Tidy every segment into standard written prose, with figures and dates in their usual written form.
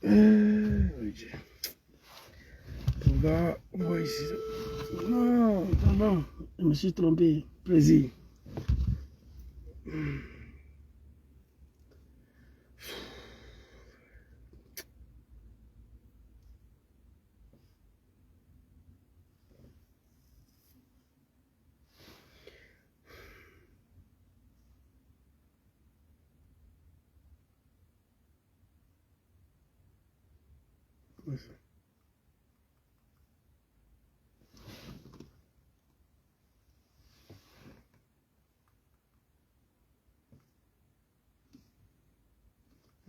Ok. On va ici. Non, pardon, je me suis trompé. Plaisir.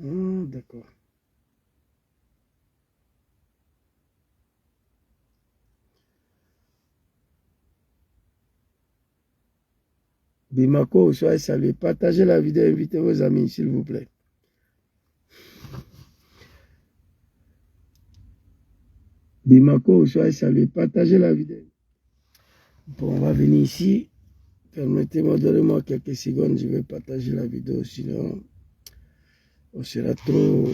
D'accord. Bimako, soyez salués. Partagez la vidéo, invitez vos amis, s'il vous plaît. Bimako, soyez salués. Partagez la vidéo. Bon, on va venir ici. Permettez-moi, donnez-moi quelques secondes, je vais partager la vidéo, sinon on sera trop...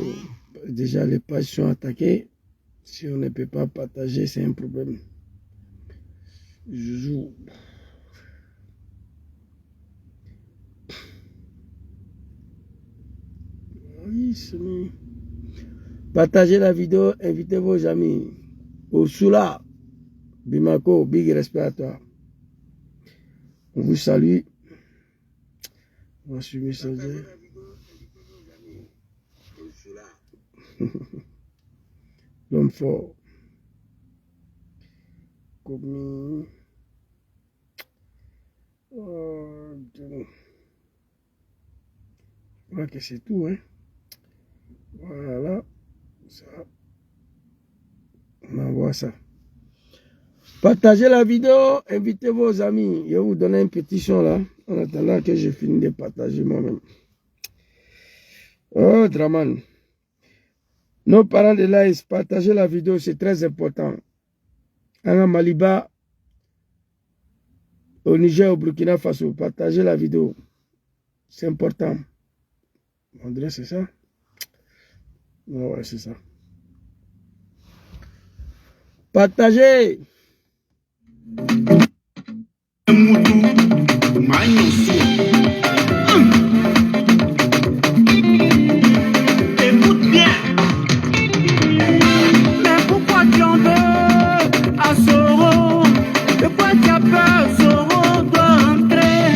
Déjà, les pages sont attaquées. Si on ne peut pas partager, c'est un problème. Je joue. Oui, c'est mieux. Partagez la vidéo, invitez vos amis. Ursula, Bimako, big respect à toi. On vous salue. On va suivre ça. L'homme fort. Comme... Oh, je crois que c'est tout, hein. Voilà. Ça. On envoie ça. Partagez la vidéo, invitez vos amis. Je vais vous donner un petit son là, en attendant que je finisse de partager moi-même. Oh, Draman. Nos parents de l'AIS, partagez la vidéo, c'est très important. En Maliba, au Niger, au Burkina Faso, partagez la vidéo. C'est important. On dirait c'est ça? Ouais, c'est ça. Partagez! Écoute bien. Mais pourquoi tu en veux à Soro? De quoi tu as peur? Soro doit rentrer.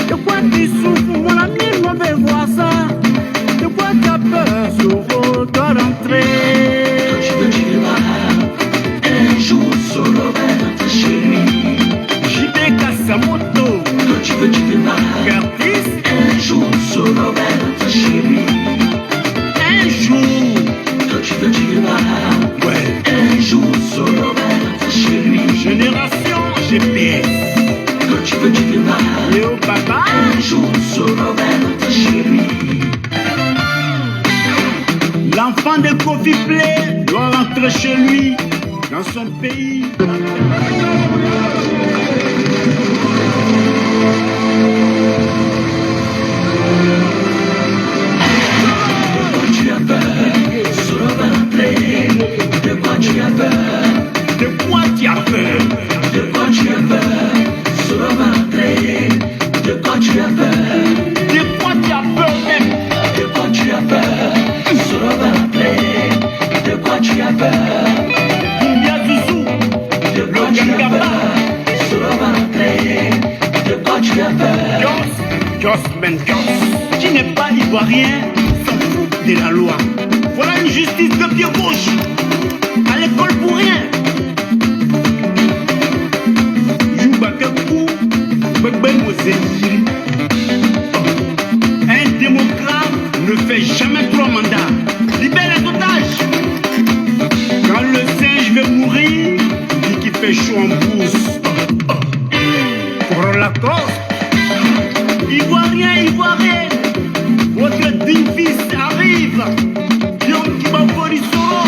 De quoi tu souffres? Mon ami, mauvais voir ça. De quoi tu as peur? Soro doit rentrer. Un jour, Soro va rentrer chez lui. JB Kassamoto. Quand tu veux mal. Curtis. Un jour, Soro va rentrer chez lui. Un jour. Quand tu veux mal. Ouais. Un jour, Soro va rentrer chez lui. Génération GPS. Quand tu veux mal. Léo Papa. Un jour, Soro va rentrer chez lui. L'enfant de Kofi Play doit rentrer chez lui, dans son pays. Tu as peur, Soro va rentrer. De quoi tu as peur? De quoi tu as peur? De quoi tu as peur? Soro va rentrer. De quoi tu as peur? De quoi tu as peur même? De quoi tu as peur? Soro va rentrer. De quoi tu as peur? Kumbia Zouzou, De quoi tu as peur? Soro va rentrer. De quoi tu as peur? Joss, qui n'est pas ivoirien, s'en fout de la loi. Voilà une justice de pied gauche, à l'école pour rien. Joubakakou, Bebe Moseli. Un démocrate ne fait jamais 3 mandats. Libère les otages. Quand le singe veut mourir, dit qu'il fait chaud en bourse. Pour la cause, Ivoirien, votre digne fils arrive. Guillaume Kibafori Soro.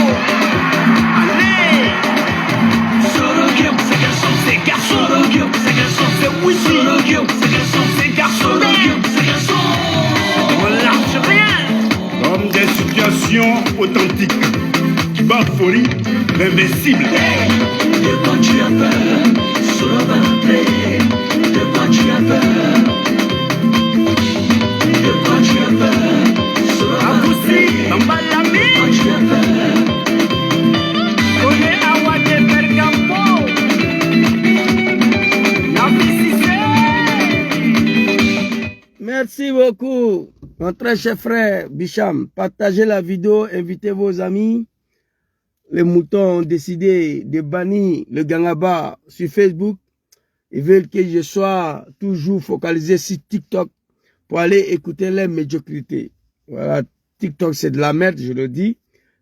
Allez! Soro Guillaume, c'est garçon. C'est garçon. Soro Guillaume, c'est garçon. C'est Wisi. Soro Guillaume, c'est garçon. C'est garçon. Soro Guillaume, c'est garçon. On lâche rien. Homme des situations authentiques. Bafori, l'invincible. De quoi tu as peur? Solo va rentrer. De quoi tu as peur? De quoi tu as peur? Solo va rentrer. De quoi tu as peur? Merci beaucoup, mon très cher frère Bicham. Partagez la vidéo, invitez vos amis. Les moutons ont décidé de bannir le Gangaba sur Facebook. Ils veulent que je sois toujours focalisé sur TikTok pour aller écouter les médiocrités. Voilà, TikTok c'est de la merde, je le dis.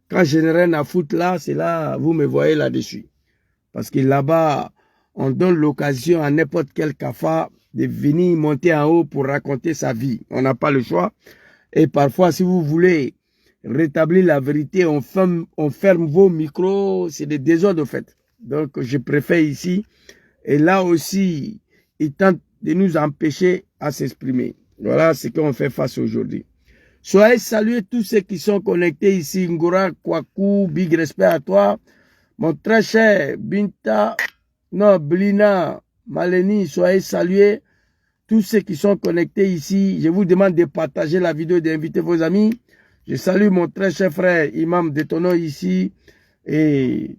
Quand je n'ai rien à foutre là, c'est là, vous me voyez là-dessus. Parce que là-bas, on donne l'occasion à n'importe quel cafard de venir monter en haut pour raconter sa vie. On n'a pas le choix. Et parfois, si vous voulez rétablir la vérité, on ferme vos micros. C'est des désordres de fait. Donc, je préfère ici. Et là aussi, ils tentent de nous empêcher à s'exprimer. Voilà ce qu'on fait face aujourd'hui. Soyez salués tous ceux qui sont connectés ici. Ngora, Kwaku, big respect à toi. Mon très cher Binta, non, Blina, Maleni, soyez salués. Tous ceux qui sont connectés ici, je vous demande de partager la vidéo et d'inviter vos amis. Je salue mon très cher frère Imam Detono ici et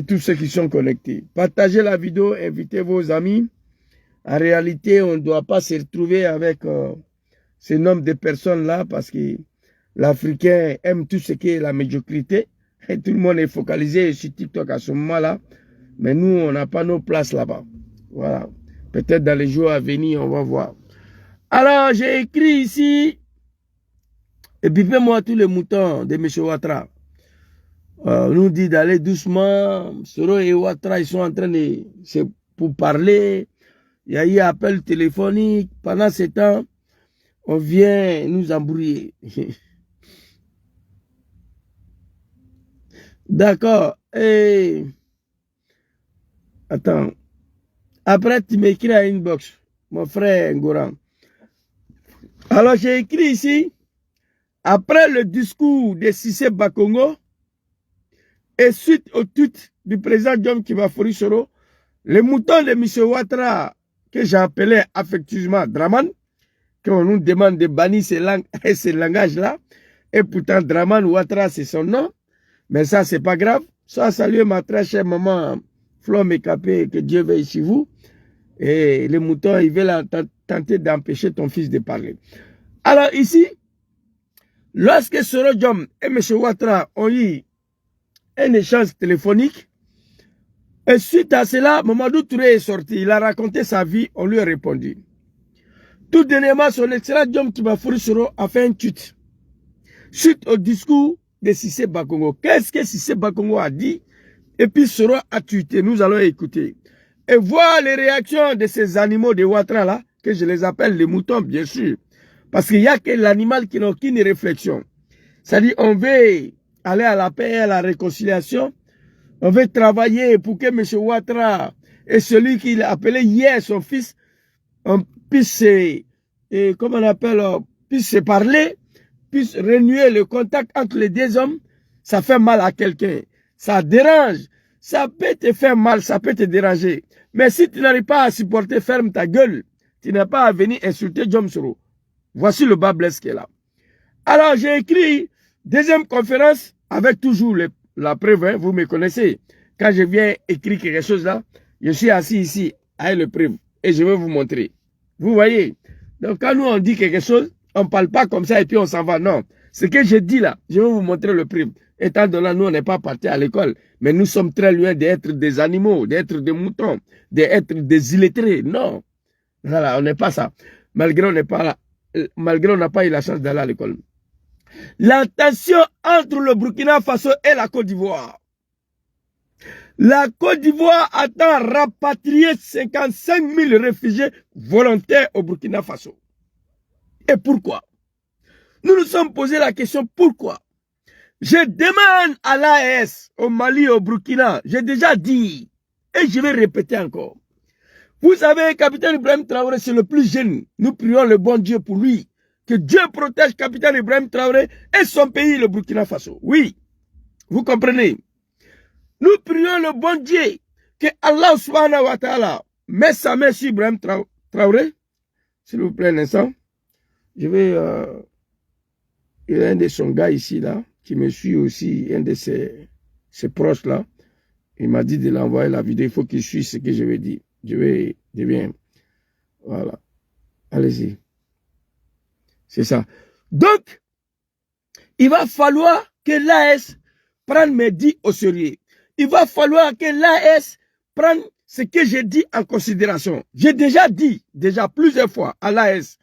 tous ceux qui sont connectés. Partagez la vidéo, invitez vos amis. En réalité, on ne doit pas se retrouver avec ce nombre de personnes-là parce que l'Africain aime tout ce qui est la médiocrité. Et tout le monde est focalisé sur TikTok à ce moment-là. Mais nous, on n'a pas nos places là-bas. Voilà. Peut-être dans les jours à venir, on va voir. Alors, j'ai écrit ici, et bipez-moi tous les moutons de M. Ouattara. On nous dit d'aller doucement. Soro et Ouattara, ils sont en train de... C'est pour parler. Il y a eu appel téléphonique. Pendant ce temps, on vient nous embrouiller. D'accord. Et... Attends. Après, tu m'écris à inbox, mon frère Ngoran. Alors, j'ai écrit ici, après le discours de Cissé Bakongo, et suite au tweet du président John Kibafori Soro, les moutons de M. Ouattara, que j'ai appelé affectueusement Draman, qu'on nous demande de bannir ces langages-là, et pourtant Draman Ouattara, c'est son nom, mais ça, c'est pas grave. Soit saluer ma très chère maman Flo Mekapé, que Dieu veille sur vous. Et les moutons, ils veulent tenter d'empêcher ton fils de parler. Alors ici, lorsque Soro Diom et M. Ouattara ont eu un échange téléphonique, et suite à cela, Mamadou Touré est sorti. Il a raconté sa vie, on lui a répondu. Tout dernièrement, son excellent Diom Kibafori Soro a fait un tweet. Suite au discours de Cissé Bakongo. Qu'est-ce que Cissé Bakongo a dit? Et puis Soro a tweeté. Nous allons écouter. Et voir les réactions de ces animaux de Ouattara là, que je les appelle les moutons, bien sûr. Parce qu'il n'y a que l'animal qui n'a aucune réflexion. C'est-à-dire, on veut aller à la paix, à la réconciliation. On veut travailler pour que M. Ouattara et celui qu'il a appelé hier son fils, on puisse puisse se parler, puisse renouer le contact entre les deux hommes. Ça fait mal à quelqu'un. Ça dérange. Ça peut te faire mal, ça peut te déranger. Mais si tu n'arrives pas à supporter, ferme ta gueule. Tu n'as pas à venir insulter Diom Soro. Voici le bas blesse qui est là. Alors, j'ai écrit deuxième conférence avec toujours la preuve, hein, vous me connaissez. Quand je viens écrire quelque chose là, je suis assis ici avec le preuve et je vais vous montrer. Vous voyez? Donc, quand nous on dit quelque chose, on ne parle pas comme ça et puis on s'en va. Non. Ce que je dis là, je vais vous montrer le preuve. Étant donné nous, on n'est pas partis à l'école, mais nous sommes très loin d'être des animaux, d'être des moutons, d'être des illettrés. Non. Voilà, on n'est pas ça. Malgré on n'est pas là, malgré on n'a pas eu la chance d'aller à l'école. La tension entre le Burkina Faso et la Côte d'Ivoire. La Côte d'Ivoire attend rapatrier 55 000 réfugiés volontaires au Burkina Faso. Et pourquoi? Nous nous sommes posé la question pourquoi? Je demande à l'AES, au Mali, au Burkina, j'ai déjà dit, et je vais répéter encore. Vous savez, capitaine Ibrahim Traoré, c'est le plus jeune. Nous prions le bon Dieu pour lui. Que Dieu protège capitaine Ibrahim Traoré et son pays, le Burkina Faso. Oui, vous comprenez. Nous prions le bon Dieu que Allah subhanahu wa ta'ala met sa main sur Ibrahim Traoré. S'il vous plaît, un instant. Je vais... il y a un de son gars ici, là, qui me suit aussi, un de ses proches, là. Il m'a dit de l'envoyer la vidéo. Il faut qu'il suive ce que je vais dire. Je viens. Voilà. Allez-y. C'est ça. Donc, il va falloir que l'AS prenne mes dits au sérieux. Il va falloir que l'AS prenne ce que j'ai dit en considération. J'ai déjà dit, plusieurs fois à l'AS,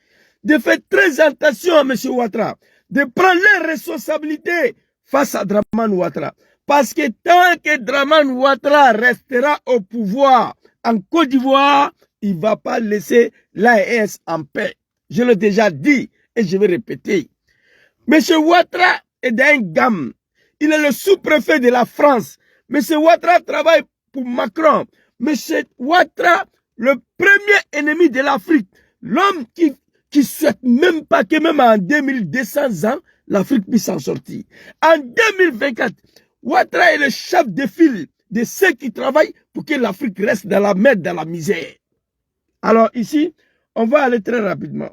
de faire très attention à M. Ouattara, de prendre les responsabilités face à Draman Ouattara. Parce que tant que Draman Ouattara restera au pouvoir en Côte d'Ivoire, il ne va pas laisser l'AS en paix. Je l'ai déjà dit et je vais répéter. M. Ouattara est d'un gamme. Il est le sous-préfet de la France. M. Ouattara travaille pour Macron. M. Ouattara, le premier ennemi de l'Afrique. L'homme qui souhaite même pas que même en 2200 ans, l'Afrique puisse s'en sortir. En 2024, Ouattara est le chef de file de ceux qui travaillent pour que l'Afrique reste dans la merde, dans la misère. Alors ici, on va aller très rapidement.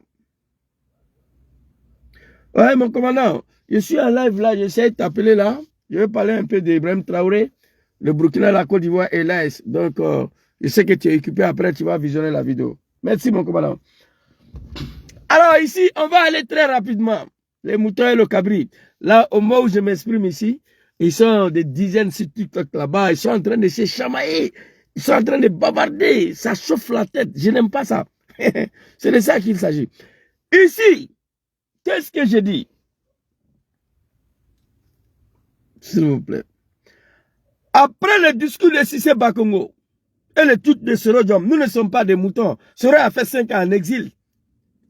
Ouais, mon commandant, je suis en live là, j'essaie de t'appeler là. Je vais parler un peu d'Ibrahim Traoré, le Burkina, la Côte d'Ivoire et l'AS. Donc, je sais que tu es occupé, après tu vas visionner la vidéo. Merci, mon commandant. Alors ici, on va aller très rapidement. Les moutons et le cabri. Là, au moment où je m'exprime ici, ils sont des dizaines sur TikTok là-bas. Ils sont en train de se chamailler. Ils sont en train de bavarder. Ça chauffe la tête. Je n'aime pas ça. C'est de ça qu'il s'agit. Ici, qu'est-ce que je dis? S'il vous plaît. Après le discours de Cissé Bakongo et le truc de Sorodium, nous ne sommes pas des moutons. Soro a fait 5 ans en exil.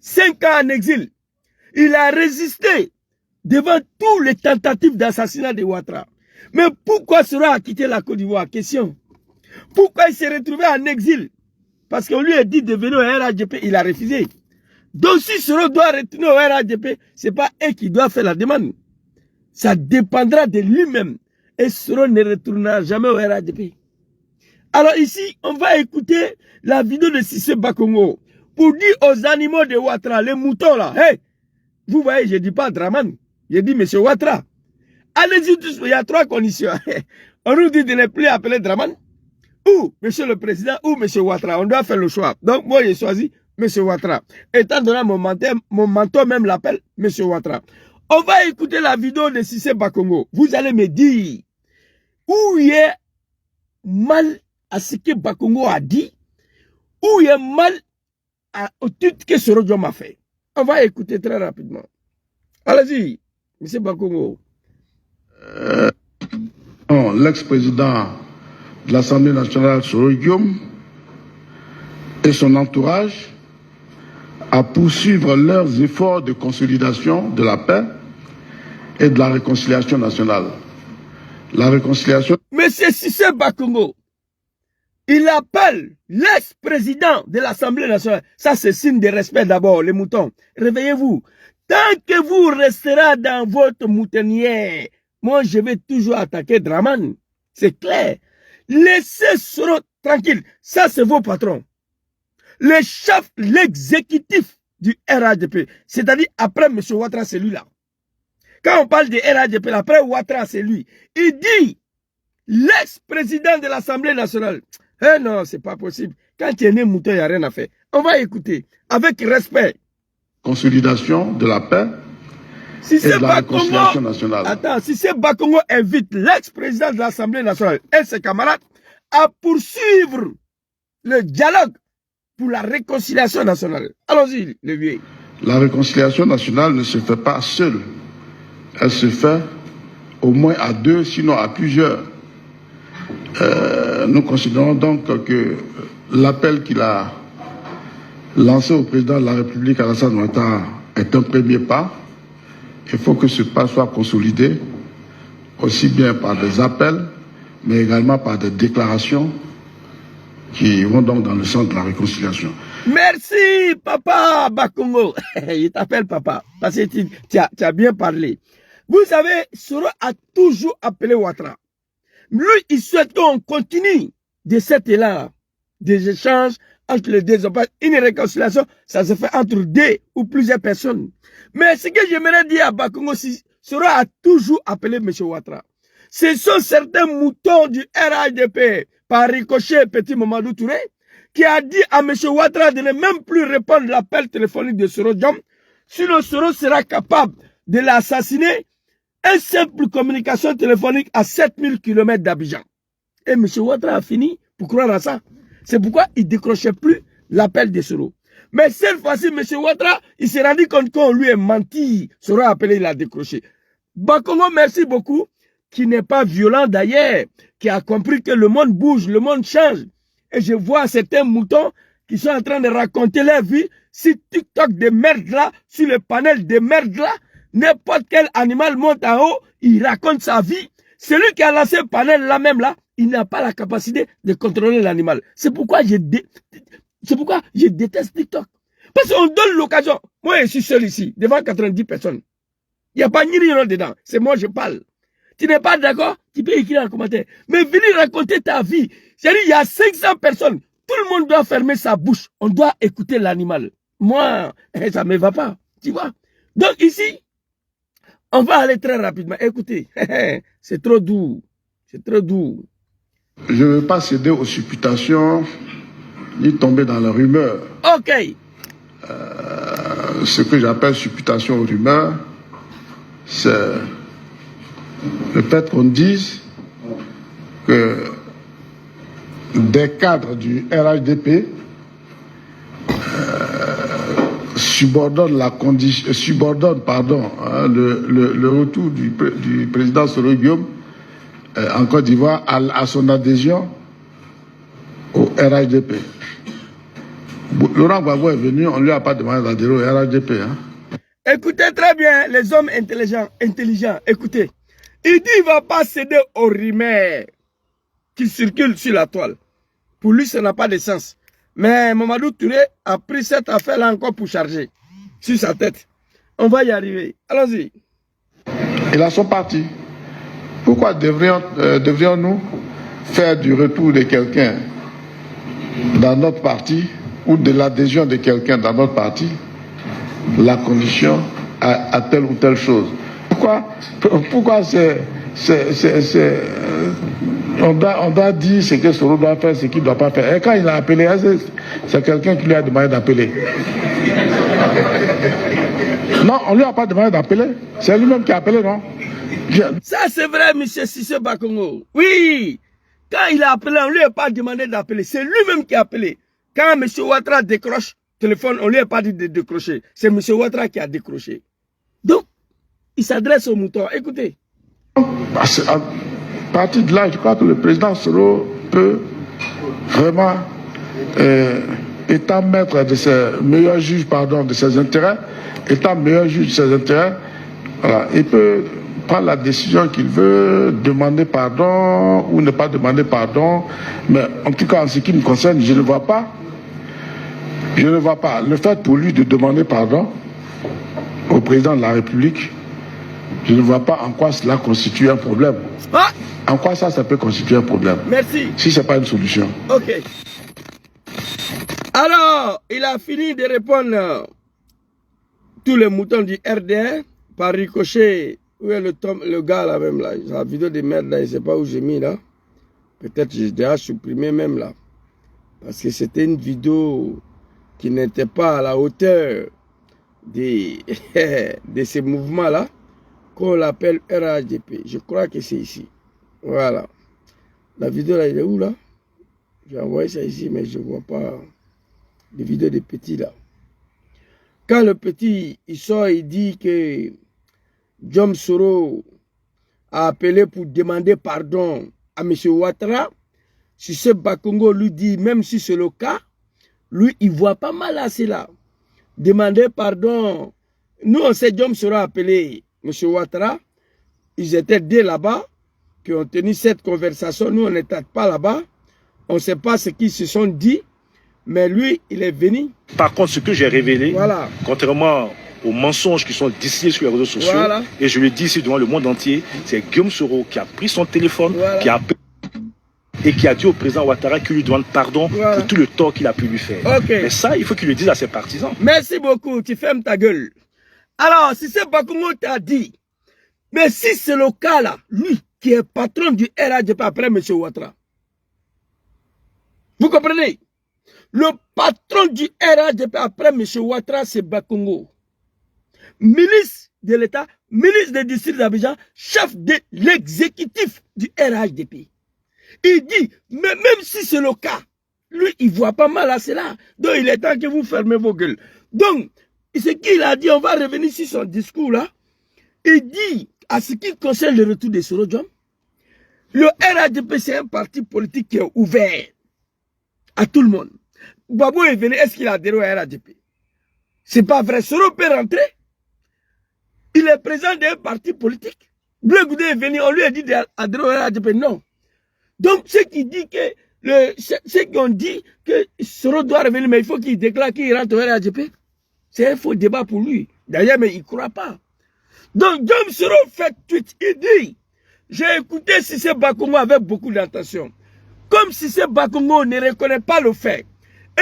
5 ans en exil. Il a résisté devant tous les tentatives d'assassinat de Ouattara. Mais pourquoi Soro a quitté la Côte d'Ivoire? Question. Pourquoi il s'est retrouvé en exil? Parce qu'on lui a dit de venir au RADP, il a refusé. Donc si Soro doit retourner au RADP, ce n'est pas eux qui doivent faire la demande. Ça dépendra de lui-même. Et Soro ne retournera jamais au RADP. Alors ici, on va écouter la vidéo de Cissé Bakongo pour dire aux animaux de Ouattara, les moutons là, hey, vous voyez, je ne dis pas Draman, je dis M. Ouattara. Allez-y tous, il y a 3 conditions. On nous dit de ne plus appeler Draman, ou M. le Président, ou M. Ouattara. On doit faire le choix. Donc moi, j'ai choisi M. Ouattara. Étant donné mon mentor même l'appelle M. Ouattara. On va écouter la vidéo de Cissé Bakongo. Vous allez me dire où il y a mal à ce que Bakongo a dit, où il y a mal au titre que Sorodium a fait. On va écouter très rapidement. Allez-y, M. Bakongo. L'ex-président de l'Assemblée nationale, Sorodium, et son entourage à poursuivre leurs efforts de consolidation de la paix et de la réconciliation nationale. La réconciliation... Monsieur Cissé Bakongo, il appelle l'ex-président de l'Assemblée nationale. Ça, c'est signe de respect d'abord, les moutons. Réveillez-vous. Tant que vous resterez dans votre moutonnière, moi, je vais toujours attaquer Draman. C'est clair. Laissez Soro tranquille. Ça, c'est vos patrons. Le chef, l'exécutif du RADP, c'est-à-dire après M. Ouattara, c'est lui là. Quand on parle de RADP, après Ouattara, c'est lui. Il dit, l'ex-président de l'Assemblée nationale. Eh non, c'est pas possible. Quand tu es né mouton, il n'y a rien à faire. On va écouter, avec respect. Consolidation de la paix si et de la réconciliation nationale. Attends, si c'est Bakongo invite l'ex-président de l'Assemblée nationale et ses camarades à poursuivre le dialogue pour la réconciliation nationale. Allons-y, le vieux. La réconciliation nationale ne se fait pas seule. Elle se fait au moins à 2, sinon à plusieurs. Nous considérons donc que l'appel qu'il a lancé au président de la République, Alassane Ouattara, est un premier pas. Il faut que ce pas soit consolidé, aussi bien par des appels, mais également par des déclarations qui vont donc dans le sens de la réconciliation. Merci, papa Bakongo. Il t'appelle papa, parce que tu as bien parlé. Vous savez, Soro a toujours appelé Ouattara. Lui, il souhaite qu'on continue de cet élan, des échanges entre les deux hommes. Une réconciliation, ça se fait entre deux ou plusieurs personnes. Mais ce que j'aimerais dire à Bakongo sera à toujours appelé M. Ouattara. Ce sont certains moutons du RHDP, par ricochet Petit Mamadou Touré, qui a dit à M. Ouattara de ne même plus répondre à l'appel téléphonique de Soro Diom, sinon Soro sera capable de l'assassiner. Une simple communication téléphonique à 7000 km d'Abidjan. Et M. Ouattara a fini pour croire à ça. C'est pourquoi il ne décrochait plus l'appel de Soro. Mais cette fois-ci, M. Ouattara, il s'est rendu compte qu'on lui a menti. Soro a appelé, il a décroché. Bakongo, merci beaucoup, qui n'est pas violent d'ailleurs, qui a compris que le monde bouge, le monde change. Et je vois certains moutons qui sont en train de raconter leur vie sur TikTok de merde là, sur le panel de merde là. N'importe quel animal monte en haut, il raconte sa vie. Celui qui a lancé le panel là même là, il n'a pas la capacité de contrôler l'animal. C'est pourquoi je déteste TikTok. Parce qu'on donne l'occasion. Moi, je suis seul ici, devant 90 personnes. Il n'y a pas ni rien dedans. C'est moi, je parle. Tu n'es pas d'accord? Tu peux écrire en commentaire. Mais venir raconter ta vie. C'est-à-dire, il y a 500 personnes. Tout le monde doit fermer sa bouche. On doit écouter l'animal. Moi, ça ne me va pas. Tu vois? Donc ici, on va aller très rapidement. Écoutez, c'est trop doux. C'est trop doux. Je ne veux pas céder aux supputations ni tomber dans la rumeur. Ok. Ce que j'appelle supputation aux rumeurs, c'est le fait qu'on dise que des cadres du RHDP subordonnent le retour du président Soro Diom en Côte d'Ivoire à son adhésion au RHDP. Laurent Gbagbo est venu, on ne lui a pas demandé d'adhérer au RHDP. Hein. Écoutez très bien, les hommes intelligents, écoutez. Il dit qu'il ne va pas céder aux rumeurs qui circulent sur la toile. Pour lui, ça n'a pas de sens. Mais Mamadou Touré a pris cette affaire-là encore pour charger sur sa tête. On va y arriver. Allons-y. Il a son parti. Pourquoi devrions-nous faire du retour de quelqu'un dans notre parti ou de l'adhésion de quelqu'un dans notre parti la condition à telle ou telle chose? Pourquoi on doit dire ce que Soro doit faire, ce qu'il ne doit pas faire. Et quand il a appelé, c'est quelqu'un qui lui a demandé d'appeler. Non, on ne lui a pas demandé d'appeler. C'est lui-même qui a appelé, non? Ça, c'est vrai, M. Cissé Bakongo. Oui, quand il a appelé, on ne lui a pas demandé d'appeler. C'est lui-même qui a appelé. Quand M. Ouattara décroche le téléphone, on ne lui a pas dit de décrocher. C'est M. Ouattara qui a décroché. Donc, il s'adresse aux moutons. Écoutez. À partir de là, je crois que le président Soro peut vraiment, étant maître de ses meilleurs juges, de ses intérêts, étant meilleur juge de ses intérêts, voilà, il peut prendre la décision qu'il veut, demander pardon ou ne pas demander pardon. Mais en tout cas, en ce qui me concerne, je ne vois pas. Je ne vois pas le fait pour lui de demander pardon au président de la République. Je ne vois pas en quoi cela constitue un problème. Ah! En quoi ça peut constituer un problème? Merci. Si ce n'est pas une solution. Ok. Alors, il a fini de répondre tous les moutons du RDR par ricochet. Où est le gars là même là? La vidéo de merde là, je ne sais pas où j'ai mis là. Peut-être j'ai déjà supprimé même là. Parce que c'était une vidéo qui n'était pas à la hauteur de ces mouvements là. Qu'on l'appelle RHDP. Je crois que c'est ici. Voilà. La vidéo là, il est où là? J'ai envoyé ça ici, mais je ne vois pas les vidéos des petits là. Quand le petit, il sort, il dit que Diom Soro a appelé pour demander pardon à M. Ouattara. Cissé Bakongo lui dit, même si c'est le cas, lui, il voit pas mal à cela. Demander pardon. Nous, on sait Diom Soro a appelé M. Ouattara. Ils étaient deux là-bas qui ont tenu cette conversation. Nous, on n'était pas là-bas. On ne sait pas ce qu'ils se sont dit. Mais lui, il est venu. Par contre, ce que j'ai révélé, voilà, contrairement aux mensonges qui sont distillés sur les réseaux sociaux, voilà, et je le dis ici devant le monde entier, c'est Guillaume Soro qui a pris son téléphone, voilà, qui a appelé et qui a dit au président Ouattara qu'il lui demande pardon pour tout le tort qu'il a pu lui faire. Mais ça, il faut qu'il le dise à ses partisans. Merci beaucoup, tu fermes ta gueule. Alors, si c'est Bakongo t'a dit, mais si c'est le cas là, lui qui est patron du RHDP après M. Ouattara, vous comprenez? Le patron du RHDP après M. Ouattara, c'est Bakongo. Ministre de l'État, ministre des districts d'Abidjan, chef de l'exécutif du RHDP. Il dit, mais même si c'est le cas, lui, il ne voit pas mal à cela. Donc, il est temps que vous fermez vos gueules. Donc, ce qu'il a dit, on va revenir sur son discours là. Il dit, à ce qui concerne le retour de Soro Diom, le RHDP, c'est un parti politique qui est ouvert à tout le monde. Babou est venu, est-ce qu'il a adhéré au RHDP? C'est pas vrai. Soro peut rentrer. Il est président d'un parti politique. Bleu Goudé est venu, on lui a dit d'adhérer au RHDP. Non. Donc, ce qui dit que, ceux qui ont dit que Soro doit revenir, mais il faut qu'il déclare qu'il rentre au RHDP. C'est un faux débat pour lui. D'ailleurs, mais il ne croit pas. Donc, Diom Soro fait tweet. Il dit, j'ai écouté Cissé Bakongo avec beaucoup d'intention. Comme Cissé Bakongo ne reconnaît pas le fait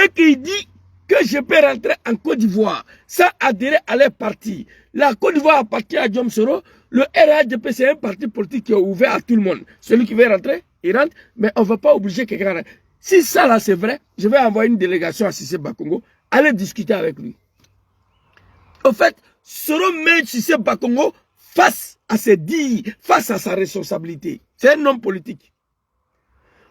et qu'il dit que je peux rentrer en Côte d'Ivoire sans adhérer à leur parti. La Côte d'Ivoire appartient à Diom Soro. Le RHDP, c'est un parti politique qui est ouvert à tout le monde. Celui qui veut rentrer, il rentre, mais on ne va pas obliger quelqu'un à rentrer. Si ça là c'est vrai, je vais envoyer une délégation à Cissé Bakongo, aller discuter avec lui. Au fait, Soro met Cissé Bakongo face à ses dires, face à sa responsabilité. C'est un homme politique.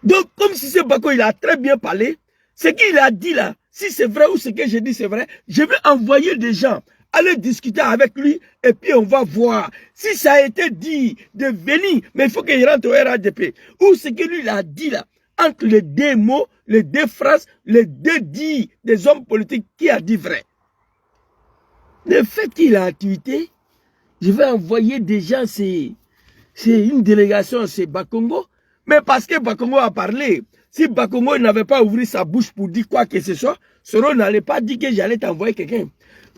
Donc, comme Cissé Bakongo, il a très bien parlé, ce qu'il a dit là, si c'est vrai ou ce que j'ai dit c'est vrai, je vais envoyer des gens aller discuter avec lui et puis on va voir si ça a été dit de venir, mais il faut qu'il rentre au RHDP. Ou ce que lui il a dit là, entre les deux mots, les deux phrases, les deux dits des hommes politiques, qui a dit vrai. Le fait qu'il a tweeté, je vais envoyer des gens, c'est une délégation, c'est Bakongo, mais parce que Bakongo a parlé, si Bakongo n'avait pas ouvert sa bouche pour dire quoi que ce soit, Soro n'allait pas dire que j'allais t'envoyer quelqu'un.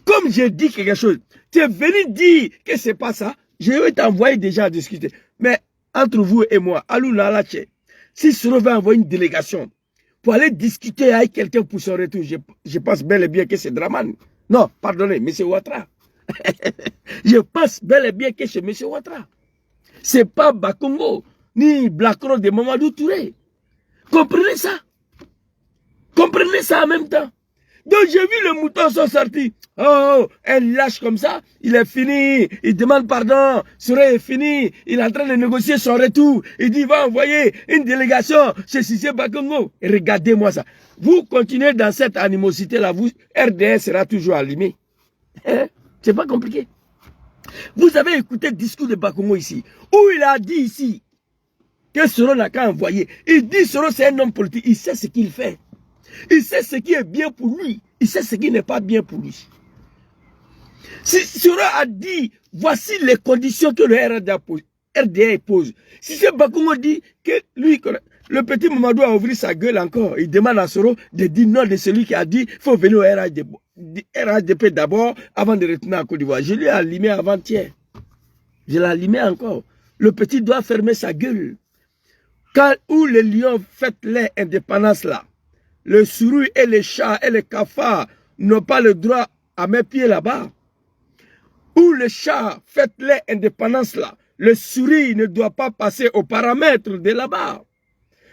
Comme j'ai dit quelque chose, tu es venu dire que c'est pas ça, je vais t'envoyer des gens à discuter. Mais entre vous et moi, Alou Nalache, si Soro va envoyer une délégation pour aller discuter avec quelqu'un pour son retour, je pense bel et bien que c'est Draman. Non, pardonnez, M. Ouattara. Je pense bel et bien que c'est M. Ouattara. C'est pas Bakongo, ni Blacron de Mamadou Touré. Comprenez ça? Comprenez ça en même temps? Donc j'ai vu le mouton sont sortis. Oh, elle lâche comme ça, il est fini, il demande pardon, Soro est fini, il est en train de négocier son retour, il dit il va envoyer une délégation chez Cissé Bakongo. Regardez-moi ça. Vous continuez dans cette animosité-là, vous, RDS sera toujours allumé. Hein? C'est pas compliqué. Vous avez écouté le discours de Bakongo ici, où il a dit ici que Soro n'a qu'à envoyer. Il dit Soro c'est un homme politique, il sait ce qu'il fait. Il sait ce qui est bien pour lui. Il sait ce qui n'est pas bien pour lui. Si Soro a dit, voici les conditions que le RDA pose. Si c'est Bakongo dit que lui, le petit Mamadou a ouvert sa gueule encore, il demande à Soro de dire non de celui qui a dit, il faut venir au RHDP d'abord avant de retourner en Côte d'Ivoire. Je lui ai allumé avant-hier. Je l'ai allumé encore. Le petit doit fermer sa gueule. Quand où les lions fêtent leur indépendance là, le souris et les chats et les cafards n'ont pas le droit à mes pieds là-bas. Où les chats fêtent leur indépendance là, le souris ne doit pas passer aux paramètres de là-bas.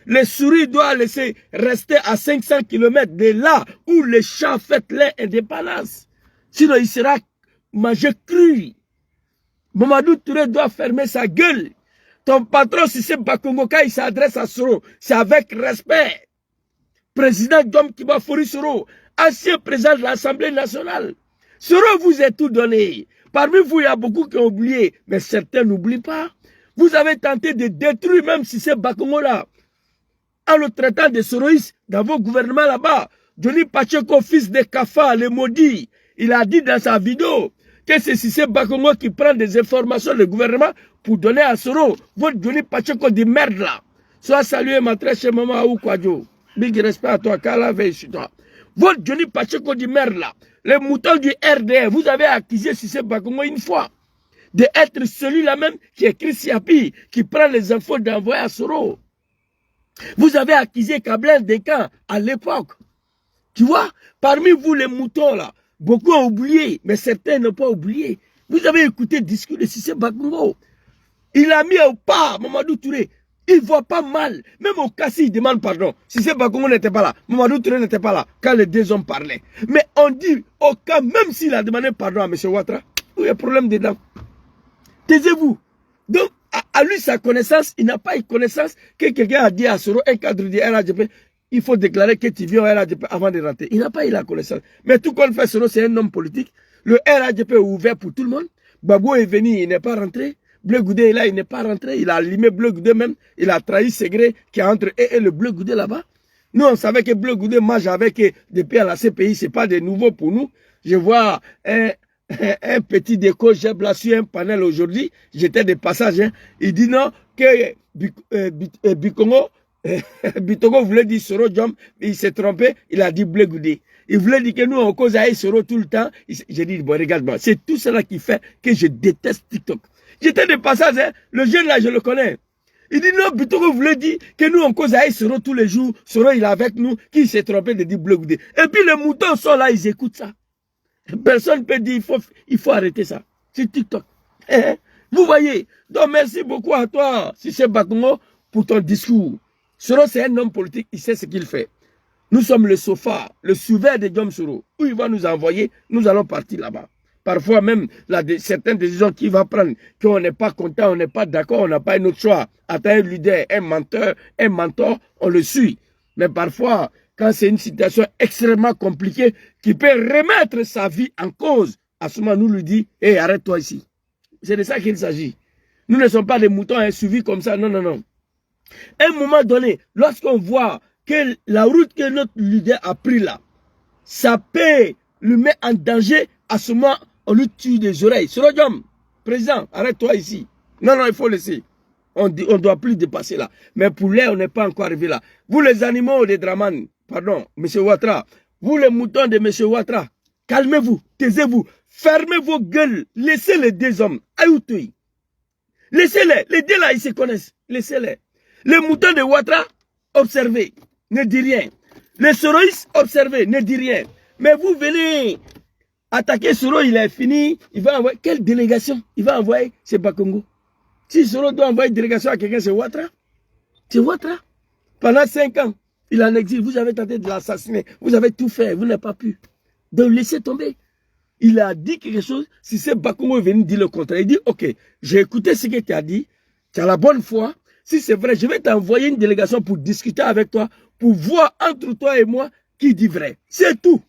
Le souris doit laisser rester à 500 km de là où les chats fêtent leur indépendance. Sinon il sera mangé cru. Mamadou Touré doit fermer sa gueule. Ton patron, si c'est Bakongo, quand il s'adresse à Soro, c'est avec respect. Président Diom Kibafori Soro, ancien président de l'Assemblée nationale. Soro vous a tout donné. Parmi vous, il y a beaucoup qui ont oublié, mais certains n'oublient pas. Vous avez tenté de détruire même si c'est Bakongo là, en le traitant de Soroïs dans vos gouvernements là-bas. Johnny Pacheco, fils de Kafa, le maudit, il a dit dans sa vidéo que c'est Cissé Bakongo qui prend des informations du gouvernement pour donner à Soro. Votre Johnny Pacheco de merde là. Sois salué ma très chère maman Aou Kwadjo. Big respect à toi, Kala veille sur toi. Votre Johnny Pacheco de merde là, les moutons du RDR, vous avez accusé Cissé Bakongo une fois d'être celui-là même qui est Chris Yapi, qui prend les infos d'envoyer à Soro. Vous avez accusé Kabila Dekan à l'époque. Tu vois, parmi vous les moutons là, beaucoup ont oublié, mais certains n'ont pas oublié. Vous avez écouté le discours de Cissé Bakongo. Il a mis au pas Mamadou Touré. Il ne voit pas mal. Même au cas il demande pardon. Cissé Bakongo n'était pas là. Mamadou Touré n'était pas là quand les deux hommes parlaient. Mais on dit au cas, même s'il a demandé pardon à M. Ouattara, il y a problème dedans. Taisez-vous. Donc, à lui, sa connaissance, il n'a pas eu connaissance que quelqu'un a dit à Soro, un cadre du RADP, il faut déclarer que tu viens au RADP avant de rentrer. Il n'a pas eu la connaissance. Mais tout qu'on fait, Soro, c'est un homme politique. Le RADP est ouvert pour tout le monde. Gbagbo est venu, il n'est pas rentré. Bleu Goudé est là, il n'est pas rentré. Il a limé Bleu Goudé même. Il a trahi Ségré qui est entre eux et le Bleu Goudé là-bas. Nous, on savait que Bleu Goudé mange avec depuis à la CPI. Ce n'est pas de nouveau pour nous. Je vois un petit déco, j'ai placé un panel aujourd'hui. J'étais de passage. Hein. Il dit non, que Bikongo, Bitongo voulait dire Soro Jom. Il s'est trompé. Il a dit Bleu Goudé. Il voulait dire que nous, on cause à Soro tout le temps. J'ai dit, bon, regarde-moi. C'est tout cela qui fait que je déteste TikTok. J'étais de passage, hein. Le jeune là, je le connais. Il dit non, Bitongo voulait dire que nous, on cause à Soro tous les jours. Soro, il est avec nous. Qui s'est trompé de dire Bleu Goudé. Et puis les moutons sont là, ils écoutent ça. Personne ne peut dire il faut arrêter ça. C'est TikTok. Vous voyez. Donc merci beaucoup à toi, Cissé Bakongo, pour ton discours. Soro, c'est un homme politique, il sait ce qu'il fait. Nous sommes le sofa, le souverain de Guillaume Soro. Où il va nous envoyer, nous allons partir là-bas. Parfois même, certaines décisions qu'il va prendre, qu'on n'est pas content, on n'est pas d'accord, on n'a pas un autre choix. Attends un leader, un mentor, on le suit. Mais parfois, quand c'est une situation extrêmement compliquée qui peut remettre sa vie en cause, à ce moment, nous lui dit, hé, arrête-toi ici. C'est de ça qu'il s'agit. Nous ne sommes pas des moutons suivis comme ça, non, non, non. À un moment donné, lorsqu'on voit que la route que notre leader a pris là, ça peut le mettre en danger, à ce moment, on lui tue des oreilles. Soro Diom, président, arrête-toi ici. Non, non, il faut laisser. On ne doit plus dépasser là. Mais pour l'air, on n'est pas encore arrivé là. Vous les animaux des Draman, pardon, M. Ouattara, vous les moutons de M. Ouattara, calmez-vous, taisez-vous, fermez vos gueules, laissez les deux hommes, aïoutoui. Laissez-les, les deux là, ils se connaissent, laissez-les. Les moutons de Ouattara, observez, ne dit rien. Les soroïstes, observez, ne dit rien. Mais vous venez attaquer Soro, il est fini, il va envoyer, quelle délégation il va envoyer? C'est Bakongo. Si Soro doit envoyer une délégation à quelqu'un, c'est Ouattara. C'est Ouattara. Pendant 5 ans, il en exil, vous avez tenté de l'assassiner, vous avez tout fait, vous n'avez pas pu. Donc laissez tomber. Il a dit quelque chose, si c'est Bakongo est venu dire le contraire, il dit, ok, j'ai écouté ce que tu as dit, tu as la bonne foi, si c'est vrai, je vais t'envoyer une délégation pour discuter avec toi, pour voir entre toi et moi qui dit vrai. C'est tout.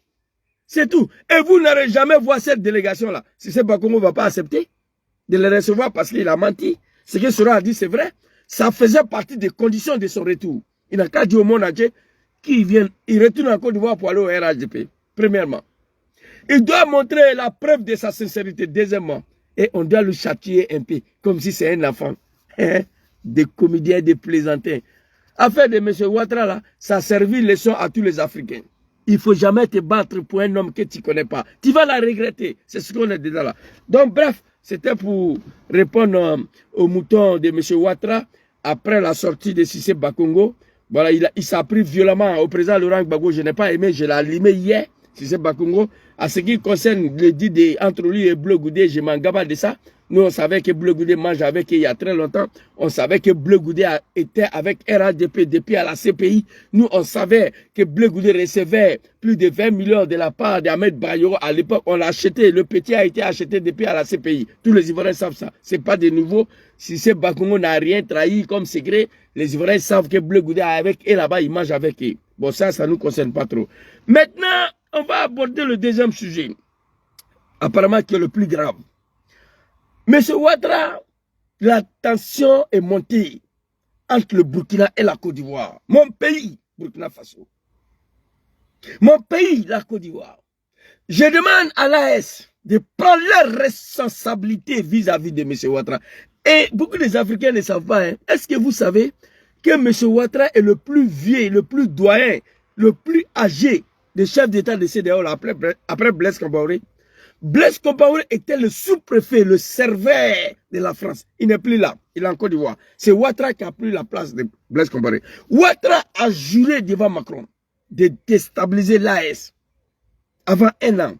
C'est tout. Et vous n'allez jamais voir cette délégation-là. Si c'est Bakongo ne va pas accepter de les recevoir parce qu'il a menti. Ce que Soro a dit, c'est vrai. Ça faisait partie des conditions de son retour. Il n'a qu'à dire au monde entier qu'il vienne. Il retourne en Côte d'Ivoire pour aller au RHDP. Premièrement. Il doit montrer la preuve de sa sincérité. Deuxièmement. Et on doit le châtier un peu. Comme si c'est un enfant. Des comédiens, des plaisantins. Affaire de M. Ouattara, là, ça a servi leçon à tous les Africains. Il ne faut jamais te battre pour un homme que tu ne connais pas. Tu vas la regretter. C'est ce qu'on est dedans là. Donc bref, c'était pour répondre au mouton de M. Ouattara après la sortie de Cissé Bakongo. Voilà, il s'est pris violemment au président Laurent Gbagbo. Je n'ai pas aimé, je l'ai allumé hier, Cissé Bakongo. À ce qui concerne le dit entre lui et Bleu Goudé, je m'en gaba de ça. Nous, on savait que Bleu Goudé mange avec il y a très longtemps. On savait que Bleu Goudé était avec RADP depuis à la CPI. Nous, on savait que Bleu Goudé recevait plus de 20 millions de la part d'Ahmed Bayoro. À l'époque, on l'a acheté. Le petit a été acheté depuis à la CPI. Tous les Ivoiriens savent ça. C'est pas de nouveau. Si ce Bakongo n'a rien trahi comme secret, les Ivoiriens savent que Bleu Goudé est avec et là-bas, il mange avec eux. Bon, ça ne nous concerne pas trop. Maintenant, on va aborder le deuxième sujet. Apparemment, qui est le plus grave. Monsieur Ouattara, la tension est montée entre le Burkina et la Côte d'Ivoire. Mon pays, Burkina Faso. Mon pays, la Côte d'Ivoire. Je demande à l'AS de prendre leurs responsabilités vis-à-vis de M. Ouattara. Et beaucoup des Africains ne savent pas. Hein. Est-ce que vous savez que M. Ouattara est le plus vieux, le plus doyen, le plus âgé des chefs d'État de CEDEAO après Blaise Compaoré? Blaise Compaoré était le sous-préfet, le serveur de la France. Il n'est plus là, il est en Côte d'Ivoire. C'est Ouattara qui a pris la place de Blaise Compaoré. Ouattara a juré devant Macron de déstabiliser l'AS avant 1 an,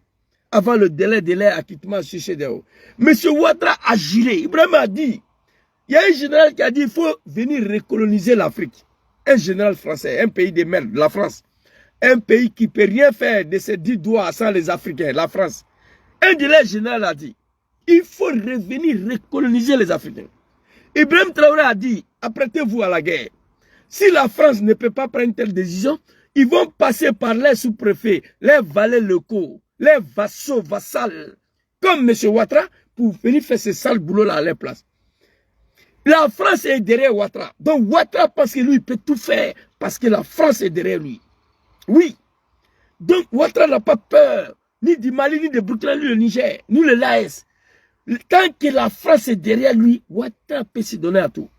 avant le délai de leur acquittement sur CEDEAO. Monsieur Ouattara a juré, Ibrahim a dit, il y a un général qui a dit qu'il faut venir recoloniser l'Afrique. Un général français, un pays de merde, la France. Un pays qui ne peut rien faire de ses 10 doigts sans les Africains, la France. Un de leurs généraux a dit, il faut revenir recoloniser les Africains. Ibrahim Traoré a dit, apprêtez-vous à la guerre. Si la France ne peut pas prendre telle décision, ils vont passer par les sous-préfets, les valets locaux, les vassaux, vassals, comme M. Ouattara, pour venir faire ce sale boulot-là à leur place. La France est derrière Ouattara. Donc Ouattara pense que lui, il peut tout faire parce que la France est derrière lui. Oui. Donc Ouattara n'a pas peur, ni du Mali, ni de Burkina, ni le Niger, ni le Laos. Tant que la France est derrière lui, Ouattara peut se donner à tout.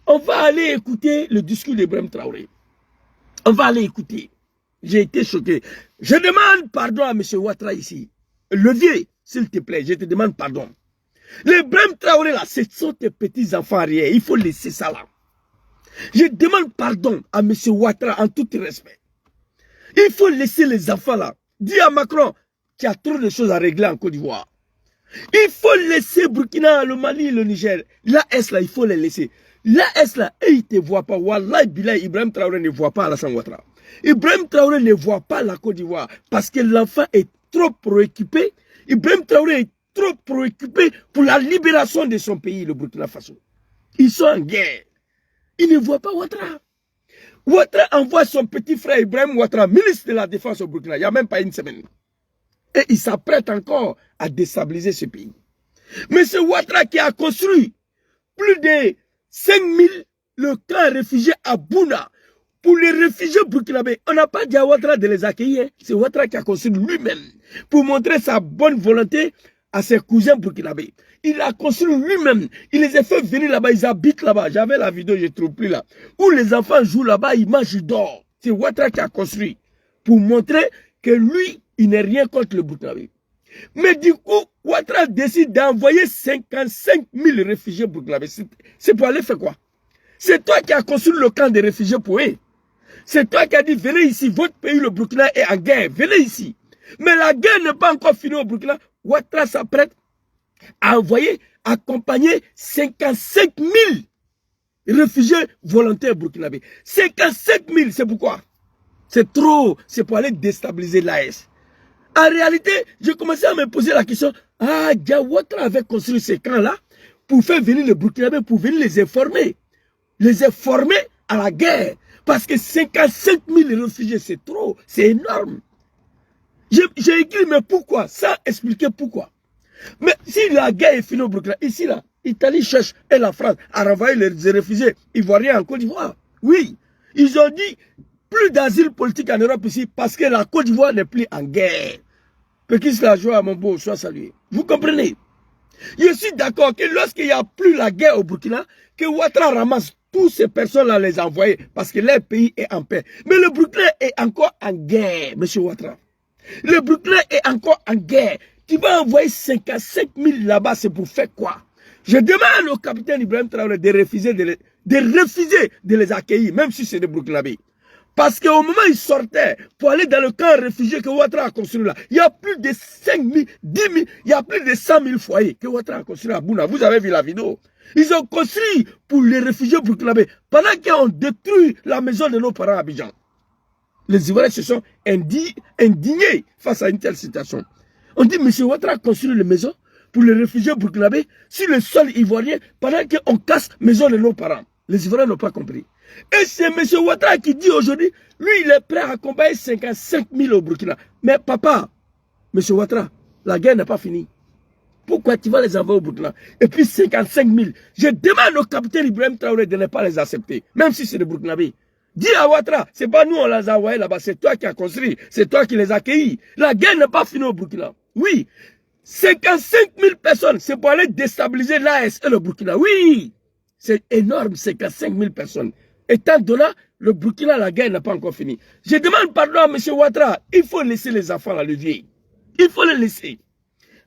On va aller écouter le discours d'Ibrahim Traoré. On va aller écouter. J'ai été choqué. Je demande pardon à M. Ouattara ici. Levier, s'il te plaît, je te demande pardon. Les Ibrahim Traoré là, ce sont tes petits enfants arrière. Il faut laisser ça là. Je demande pardon à M. Ouattara en tout respect. Il faut laisser les enfants là. Dis à Macron qu'il y a trop de choses à régler en Côte d'Ivoire. Il faut laisser Burkina, le Mali, le Niger. L'AS là, il faut les laisser. L'AS là, ils ne te voient pas. Wallah, Bilal, Ibrahim Traoré ne voit pas Alassane Ouattara. Ibrahim Traoré ne voit pas la Côte d'Ivoire parce que l'enfant est trop préoccupé. Ibrahim Traoré est trop préoccupé pour la libération de son pays, le Burkina Faso. Ils sont en guerre. Ils ne voient pas Ouattara. Ouattara envoie son petit frère Ibrahim Ouattara, ministre de la Défense au Burkina, il n'y a même pas une semaine. Et il s'apprête encore à déstabiliser ce pays. Mais c'est Ouattara qui a construit plus de 5000 le camp réfugié à Bouna. Pour les réfugiés burkinabés, on n'a pas dit à Ouattara de les accueillir. C'est Ouattara qui a construit lui-même pour montrer sa bonne volonté à ses cousins burkinabés. Il a construit lui-même. Il les a fait venir là-bas. Ils habitent là-bas. J'avais la vidéo, je ne trouve plus là. Où les enfants jouent là-bas, ils mangent, ils dorment. C'est Ouattara qui a construit pour montrer que lui, il n'est rien contre le Burkinabé. Mais du coup, Ouattara décide d'envoyer 55 000 réfugiés burkinabés. C'est pour aller faire quoi? C'est toi qui as construit le camp des réfugiés pour eux. C'est toi qui as dit, venez ici, votre pays, le Burkina, est en guerre. Venez ici. Mais la guerre n'est pas encore finie au Burkina. Ouattara s'apprête à envoyer, accompagner 55 000 réfugiés volontaires burkinabés. 55 000, c'est pourquoi? C'est trop, c'est pour aller déstabiliser l'AS. En réalité, j'ai commencé à me poser la question, Ouattara avait construit ces camps-là pour faire venir les Burkinabés, pour venir les informer. Les informer à la guerre. Parce que 55 000 réfugiés, c'est trop, c'est énorme. J'ai écrit, mais pourquoi? Sans expliquer pourquoi. Mais si la guerre est finie au Burkina, ici là, l'Italie cherche et la France à renvoyer les réfugiés ivoiriens en Côte d'Ivoire. Oui, ils ont dit plus d'asile politique en Europe ici parce que la Côte d'Ivoire n'est plus en guerre. Pékis la joie à mon beau, soit salué. Vous comprenez? Je suis d'accord que lorsqu'il n'y a plus la guerre au Burkina, que Ouattara ramasse toutes ces personnes-là, les envoyer parce que leur pays est en paix. Mais le Burkina est encore en guerre, M. Ouattara. Le Burkina est encore en guerre. Tu vas envoyer 55 000 là-bas, c'est pour faire quoi? Je demande au capitaine Ibrahim Traoré de refuser de les accueillir, même si c'est des Burkinabés. Parce qu'au moment où ils sortaient pour aller dans le camp réfugié que Ouattara a construit là, il y a plus de 5 000, 10 000, il y a plus de 100 000 foyers que Ouattara a construit à Bouna. Vous avez vu la vidéo? Ils ont construit pour les réfugiés burkinabés pendant qu'ils ont détruit la maison de nos parents à Abidjan. Les Ivoiriens se sont indignés face à une telle situation. On dit, M. Ouattara a construit les maisons pour les réfugiés burkinabés sur le sol ivoirien pendant qu'on casse la maison de nos parents. Les Ivoiriens n'ont pas compris. Et c'est M. Ouattara qui dit aujourd'hui, lui, il est prêt à accompagner 55 000 au Burkina. Mais papa, M. Ouattara, la guerre n'est pas finie. Pourquoi tu vas les envoyer au Burkina? Et puis 55 000. Je demande au capitaine Ibrahim Traoré de ne pas les accepter, même si c'est des Burkinabés. Dis à Ouattara, c'est pas nous on les a envoyés là-bas, c'est toi qui as construit, c'est toi qui les as accueillis. La guerre n'est pas finie au Burkina. Oui, 55 000 personnes, c'est pour aller déstabiliser l'AS et le Burkina. Oui, c'est énorme, 55 000 personnes. Étant donné, le Burkina, la guerre n'est pas encore finie. Je demande pardon à M. Ouattara, il faut laisser les enfants à le vieil. Il faut les laisser.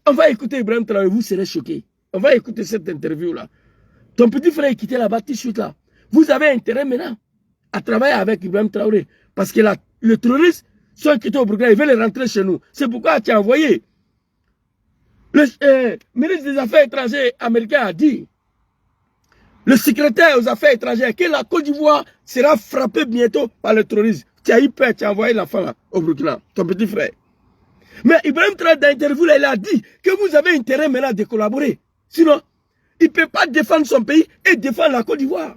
On va écouter Ibrahim Traoré, vous serez choqués. On va écouter cette interview-là. Ton petit frère est quitté là-bas tout de suite là. Vous avez intérêt maintenant à travailler avec Ibrahim Traoré. Parce que les terroristes sont quittés au Burkina, ils veulent rentrer chez nous. C'est pourquoi tu as envoyé. Le ministre des Affaires étrangères américain a dit, le secrétaire aux Affaires étrangères, que la Côte d'Ivoire sera frappée bientôt par le terrorisme. Tu as eu peur, tu as envoyé l'enfant là au Burkina, ton petit frère. Mais Ibrahim Traoré, dans l'interview, il a dit que vous avez intérêt maintenant de collaborer. Sinon, il ne peut pas défendre son pays et défendre la Côte d'Ivoire.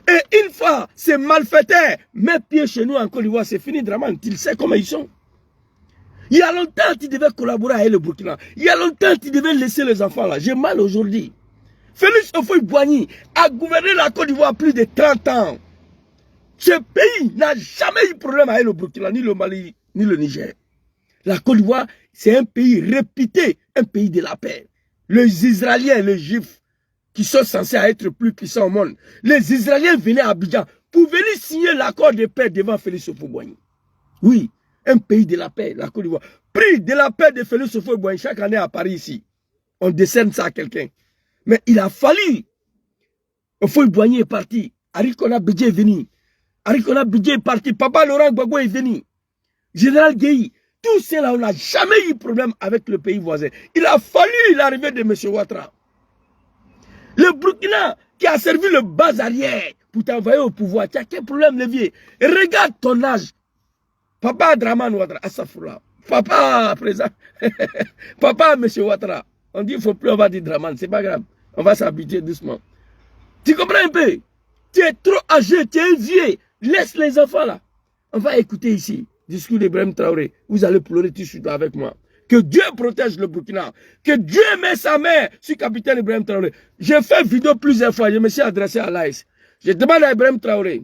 Et une fois ces malfaiteurs mettent pied chez nous en Côte d'Ivoire, c'est fini, Draman. Tu sais comment ils sont. Il y a longtemps, tu devais collaborer avec le Burkina. Il y a longtemps, tu devais laisser les enfants là. J'ai mal aujourd'hui. Félix Houphouët-Boigny a gouverné la Côte d'Ivoire plus de 30 ans. Ce pays n'a jamais eu de problème avec le Burkina, ni le Mali, ni le Niger. La Côte d'Ivoire, c'est un pays réputé, un pays de la paix. Les Israéliens, les Juifs, qui sont censés être plus puissants au monde, les Israéliens venaient à Abidjan pour venir signer l'accord de paix devant Félix Houphouët-Boigny. Oui, un pays de la paix, la Côte d'Ivoire. Prix de la paix de Félix Houphouët-Boigny chaque année à Paris ici. On décerne ça à quelqu'un. Mais il a fallu. Houphouët-Boigny est parti. Arikona Bidje est venu. Arikona Bidje est parti. Papa Laurent Gbagbo est venu. Général Gueye. Tout cela, on n'a jamais eu de problème avec le pays voisin. Il a fallu l'arrivée de M. Ouattara. Le Burkina qui a servi le bas arrière pour t'envoyer au pouvoir. Tu as quel problème, le vieux? Regarde ton âge. Papa Draman Ouattara, Assafoula. Papa président. Papa M. Ouattara. On dit qu'il ne faut plus, on va dire Draman. C'est pas grave. On va s'habituer doucement. Tu comprends un peu? Tu es trop âgé, tu es vieux. Laisse les enfants là. On va écouter ici. Discours d'Ibrahim Traoré, vous allez pleurer tout de suite avec moi. Que Dieu protège le Burkina. Que Dieu met sa main sur le capitaine Ibrahim Traoré. J'ai fait vidéo plusieurs fois, je me suis adressé à l'AS. Je demande à Ibrahim Traoré,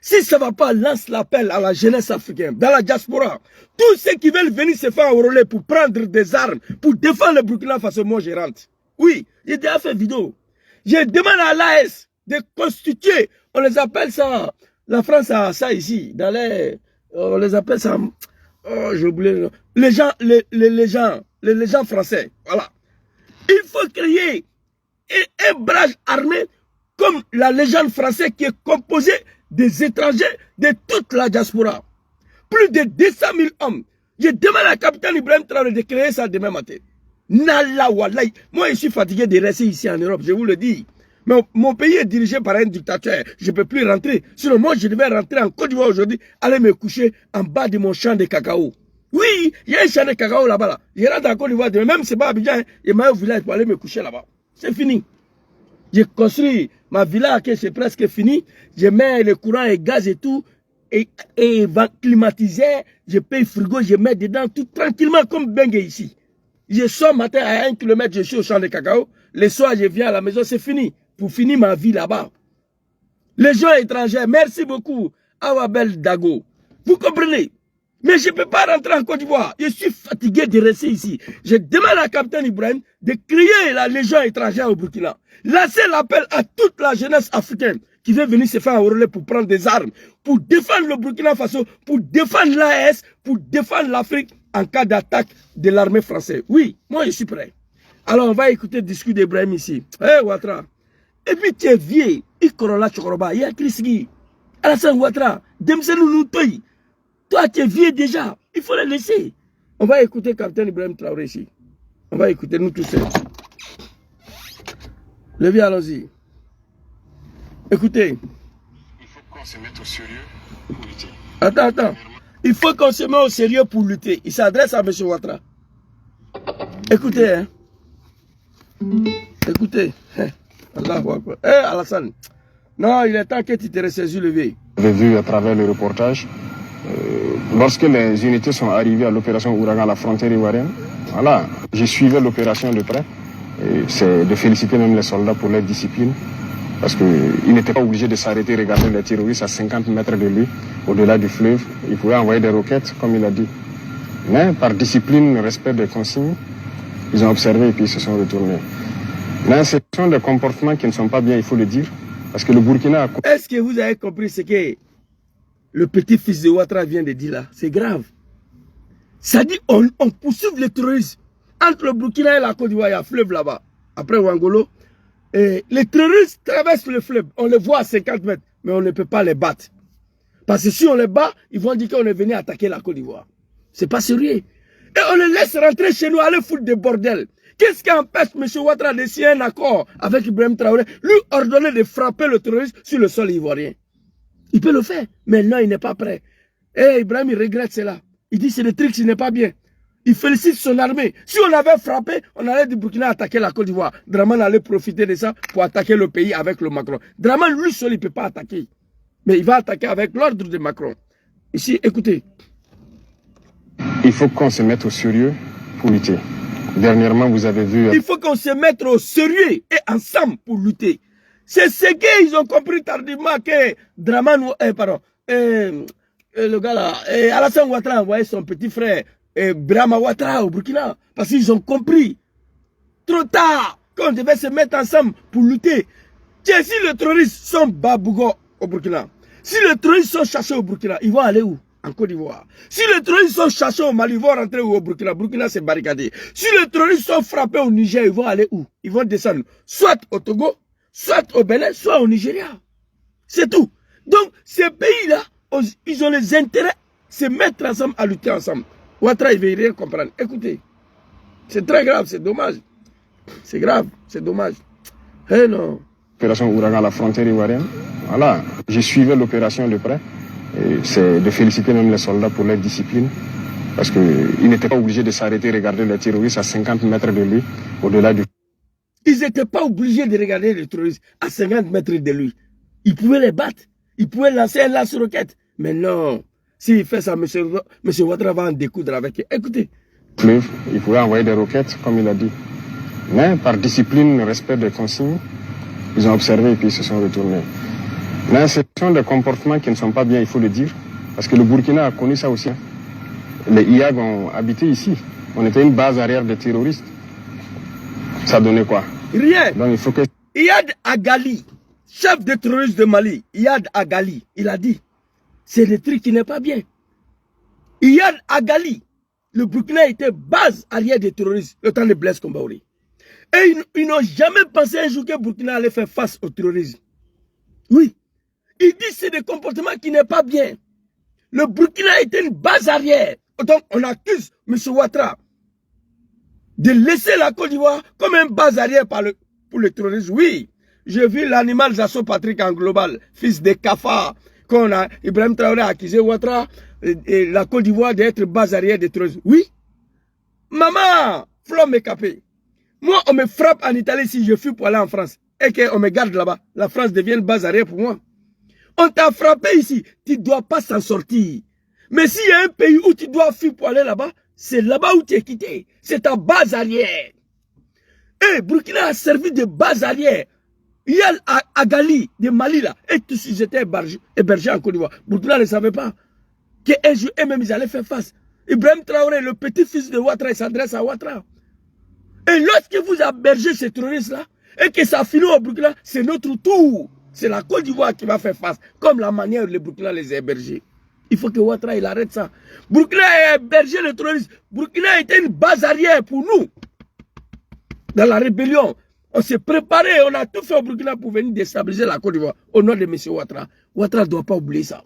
si ça ne va pas, lance l'appel à la jeunesse africaine, dans la diaspora. Tous ceux qui veulent venir se faire enrôler pour prendre des armes, pour défendre le Burkina Faso, moi je rentre. Oui, j'ai déjà fait vidéo. Je demande à l'AS de constituer, on les appelle ça, la France a ça ici, dans les... On les appelle ça, oh, j'ai oublié le nom. Les gens français, voilà. Il faut créer un barrage armé comme la légende française qui est composée des étrangers de toute la diaspora. Plus de 200 000 hommes. Je demande à capitaine Ibrahim Traoré de créer ça demain matin. Nala Wallahi. Moi, je suis fatigué de rester ici en Europe, je vous le dis. Mais mon pays est dirigé par un dictateur. Je ne peux plus rentrer. Sinon, moi, je devais rentrer en Côte d'Ivoire aujourd'hui, aller me coucher en bas de mon champ de cacao. Oui, il y a un champ de cacao là-bas. Là. Je rentre en Côte d'Ivoire, même si ce n'est pas Abidjan, il m'a au village pour aller me coucher là-bas. C'est fini. J'ai construit ma villa, que c'est presque fini. Je mets le courant et gaz et tout. Et climatisé. Je paye frigo, je mets dedans tout tranquillement comme Bengue ici. Je sors matin à 1 km, je suis au champ de cacao. Le soir, je viens à la maison, c'est fini. Pour finir ma vie là-bas. Les gens étrangers, merci beaucoup. Awabel Dago. Vous comprenez? Mais je ne peux pas rentrer en Côte d'Ivoire. Je suis fatigué de rester ici. Je demande à capitaine Ibrahim de créer la légion étrangère au Burkina. Lancer l'appel à toute la jeunesse africaine qui veut venir se faire enrôler pour prendre des armes, pour défendre le Burkina Faso, pour défendre l'AES, pour défendre l'Afrique en cas d'attaque de l'armée française. Oui, moi je suis prêt. Alors on va écouter le discours d'Ibrahim ici. Eh Ouattara. Et puis tu es vieux, Ikorola Chokoroba, il y a Krisgi, Alassane Ouattara, Demsenou Noutoy. Toi tu es vieux déjà, il faut le laisser. On va écouter le capitaine Ibrahim Traoré ici. On va écouter nous tous seuls. Levez, allons-y. Écoutez. Il faut qu'on se mette au sérieux pour lutter. Attends. Il faut qu'on se mette au sérieux pour lutter. Il s'adresse à M. Ouattara. Écoutez, hein. Écoutez. Alassane. Non, il est temps que tu te ressaisis levé. J'ai vu à travers le reportage, lorsque les unités sont arrivées à l'opération Ouragan à la frontière ivoirienne, voilà, j'ai suivi l'opération de près. C'est de féliciter même les soldats pour leur discipline, parce qu'ils n'étaient pas obligés de s'arrêter, regarder les terroristes à 50 mètres de lui, au-delà du fleuve. Ils pouvaient envoyer des roquettes, comme il a dit. Mais par discipline, respect des consignes, ils ont observé et puis ils se sont retournés. Mais ce sont des comportements qui ne sont pas bien, il faut le dire. Parce que le Burkina... Est-ce que vous avez compris ce que le petit-fils de Ouattara vient de dire là? C'est grave. Ça dit on poursuit les terroristes entre le Burkina et la Côte d'Ivoire, il y a un fleuve là-bas. Après Ouangolo, et les terroristes traversent le fleuve. On les voit à 50 mètres, mais on ne peut pas les battre. Parce que si on les bat, ils vont dire qu'on est venu attaquer la Côte d'Ivoire. C'est pas sérieux. Et on les laisse rentrer chez nous, aller foutre des bordels. Qu'est-ce qui empêche M. Ouattara de signer un accord avec Ibrahim Traoré, lui ordonner de frapper le terroriste sur le sol ivoirien? Il peut le faire, mais non, il n'est pas prêt. Et Ibrahim, il regrette cela. Il dit c'est le truc, ce n'est pas bien. Il félicite son armée. Si on avait frappé, on allait du Burkina attaquer la Côte d'Ivoire. Draman allait profiter de ça pour attaquer le pays avec le Macron. Draman, lui seul, il ne peut pas attaquer. Mais il va attaquer avec l'ordre de Macron. Ici, écoutez. Il faut qu'on se mette au sérieux pour lutter. Dernièrement, vous avez vu... Il faut qu'on se mette au sérieux et ensemble pour lutter. C'est ce qu'ils ont compris tardivement que Draman, le gars là, Alassane Ouattara a envoyé son petit frère Brahma Ouattara au Burkina. Parce qu'ils ont compris trop tard qu'on devait se mettre ensemble pour lutter. Tiens, si les terroristes sont babougo au Burkina, si les terroristes sont chassés au Burkina, ils vont aller où? En Côte d'Ivoire. Si les terroristes sont chassés au Mali, ils vont rentrer où? Au Burkina. Burkina, c'est barricadé. Si les terroristes sont frappés au Niger, ils vont aller où? Ils vont descendre soit au Togo, soit au Bénin, soit au Nigeria. C'est tout. Donc, ces pays-là, ils ont les intérêts de se mettre ensemble à lutter ensemble. Ouattara, il ne veut rien comprendre. Écoutez, c'est très grave, c'est dommage. C'est grave, c'est dommage. Eh non. Opération Ouragan à la frontière ivoirienne. Voilà, j'ai suivi l'opération de près. C'est de féliciter même les soldats pour leur discipline. Parce qu'ils n'étaient pas obligés de s'arrêter et regarder les terroristes à 50 mètres de lui, au-delà du... Ils n'étaient pas obligés de regarder les terroristes à 50 mètres de lui. Ils pouvaient les battre. Ils pouvaient lancer un lance-roquette. Mais non. S'il fait ça, M. Ouattara va en découdre avec eux. Écoutez. Il pouvait envoyer des roquettes, comme il a dit. Mais par discipline, respect des consignes, ils ont observé et puis ils se sont retournés. Mais ce sont des comportements qui ne sont pas bien, il faut le dire. Parce que le Burkina a connu ça aussi. Les IAG ont habité ici. On était une base arrière des terroristes. Ça donnait quoi? Rien. Donc il faut que... Iyad Agali, chef des terroristes de Mali, Iyad Agali, il a dit, c'est le truc qui n'est pas bien. Iyad Agali, le Burkina était base arrière des terroristes, le temps de Blaise Compaoré. Et ils n'ont jamais pensé un jour que le Burkina allait faire face au terrorisme. Oui. Il dit que c'est des comportements qui n'est pas bien. Le Burkina était une base arrière. Donc on accuse M. Ouattara de laisser la Côte d'Ivoire comme une base arrière pour le terrorisme. Oui, j'ai vu l'animal Zasso Patrick en global, fils de Kafa, qu'on a, Ibrahim Traoré a accusé Ouattara et la Côte d'Ivoire d'être base arrière des terroristes. Oui. Maman, Flo me capé. Moi, on me frappe en Italie si je fuis pour aller en France. Et qu'on me garde là-bas. La France devient une base arrière pour moi. On t'a frappé ici. Tu ne dois pas s'en sortir. Mais s'il y a un pays où tu dois fuir pour aller là-bas, c'est là-bas où tu es quitté. C'est ta base arrière. Et Burkina a servi de base arrière. Il y a Agali de Mali là. Et tous ils étaient hébergés en Côte d'Ivoire. Burkina ne savait pas qu'un jour eux-mêmes ils allaient faire face. Ibrahim Traoré, le petit-fils de Ouattara, il s'adresse à Ouattara. Et lorsque vous hébergez ces terroristes-là, et que ça finit au Burkina, c'est notre tour. C'est la Côte d'Ivoire qui va faire face, comme la manière dont le Burkina les a hébergés. Il faut que Ouattara il arrête ça. Burkina a hébergé les terroristes. Burkina était une base arrière pour nous. Dans la rébellion, on s'est préparé, on a tout fait au Burkina pour venir déstabiliser la Côte d'Ivoire au nom de M. Ouattara. Ouattara ne doit pas oublier ça.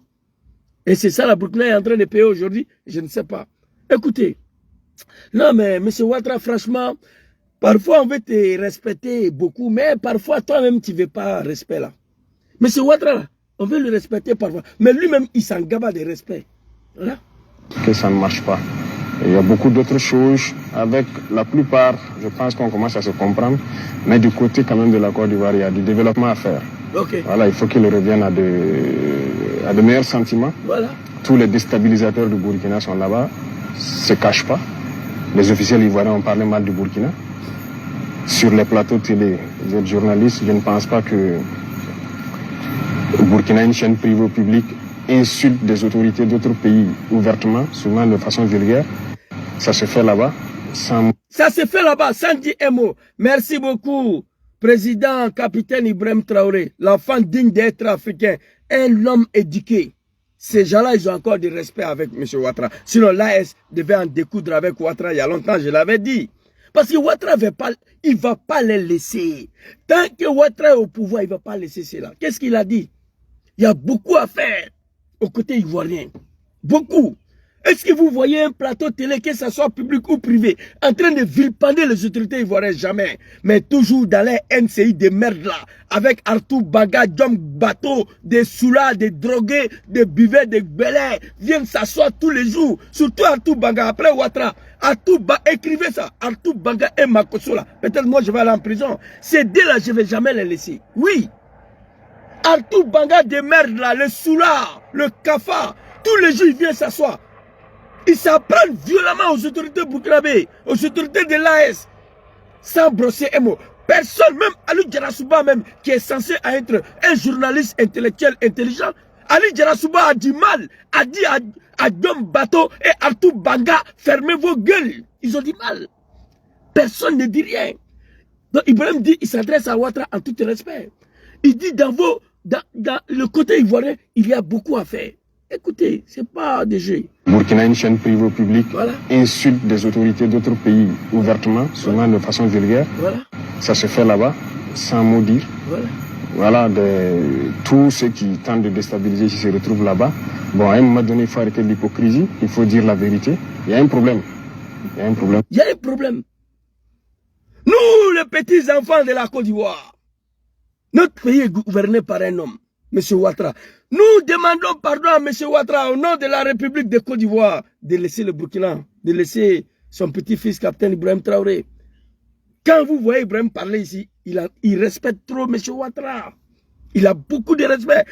Et c'est ça, la Burkina est en train de payer aujourd'hui. Je ne sais pas. Écoutez. Non, mais M. Ouattara, franchement, parfois on veut te respecter beaucoup, mais parfois toi-même tu ne veux pas respect là. M. Ouattara, on veut le respecter parfois. Mais lui-même, il s'en gaba de respect. Voilà. Que ça ne marche pas. Il y a beaucoup d'autres choses. Avec la plupart, je pense qu'on commence à se comprendre. Mais du côté quand même de la Côte d'Ivoire, il y a du développement à faire. Okay. Voilà, il faut qu'il revienne à de meilleurs sentiments. Voilà. Tous les déstabilisateurs du Burkina sont là-bas, ne se cachent pas. Les officiels ivoiriens ont parlé mal du Burkina. Sur les plateaux télé, vous êtes journaliste, je ne pense pas que le Burkina, une chaîne privée au public, insulte des autorités d'autres pays ouvertement, souvent de façon vulgaire. Ça se fait là-bas sans... Ça se fait là-bas sans dire un mot. Merci beaucoup, président, capitaine Ibrahim Traoré, l'enfant digne d'être africain, un homme éduqué. Ces gens-là, ils ont encore du respect avec M. Ouattara. Sinon, l'AS devait en découdre avec Ouattara il y a longtemps, je l'avais dit. Parce que Ouattara il ne va pas les laisser. Tant que Ouattara est au pouvoir, il ne va pas laisser cela. Qu'est-ce qu'il a dit? Il y a beaucoup à faire au côté ivoirien. Beaucoup. Est-ce que vous voyez un plateau télé, que ce soit public ou privé, en train de vilipender les autorités ivoiriennes? Jamais. Mais toujours dans les NCI de merde là, avec Arthur Banga, Djom Bateau, des soulas, des drogués, des buvets, des belais, viennent s'asseoir tous les jours. Surtout Arthur Banga, après Ouattara. Arthur Banga, écrivez ça. Arthur Banga et Makosso là. Peut-être moi je vais aller en prison. Ces deux là, je ne vais jamais les laisser. Oui. Arthur Banga de merde là, le soula, le kafa, tous les jours ils viennent s'asseoir. Ils s'en prennent violemment aux autorités burkinabé, aux autorités de l'AS, sans brosser un mot. Personne, même Ali Djarasouba même, qui est censé être un journaliste intellectuel intelligent, Ali Djarasouba a du mal, a dit à Djom Bateau et Arthur Banga, fermez vos gueules. Ils ont du mal. Personne ne dit rien. Donc Ibrahim dit, il s'adresse à Ouattara en tout respect. Il dit dans le côté ivoirien, il y a beaucoup à faire. Écoutez, ce n'est pas des jeux. Burkina, une chaîne privée publique, voilà, insulte des autorités d'autres pays ouvertement, souvent de façon vulgaire. Voilà. Ça se fait là-bas, sans mot dire. Voilà, tous ceux qui tentent de déstabiliser qui se retrouvent là-bas. Bon, à un moment donné, il faut arrêter l'hypocrisie, il faut dire la vérité. Il y a un problème. Il y a un problème. Il y a un problème. Nous, les petits enfants de la Côte d'Ivoire, notre pays est gouverné par un homme, M. Ouattara. Nous demandons pardon à M. Ouattara au nom de la République de Côte d'Ivoire de laisser le Burkina, de laisser son petit-fils, capitaine Ibrahim Traoré. Quand vous voyez Ibrahim parler ici, il respecte trop M. Ouattara. Il a beaucoup de respect.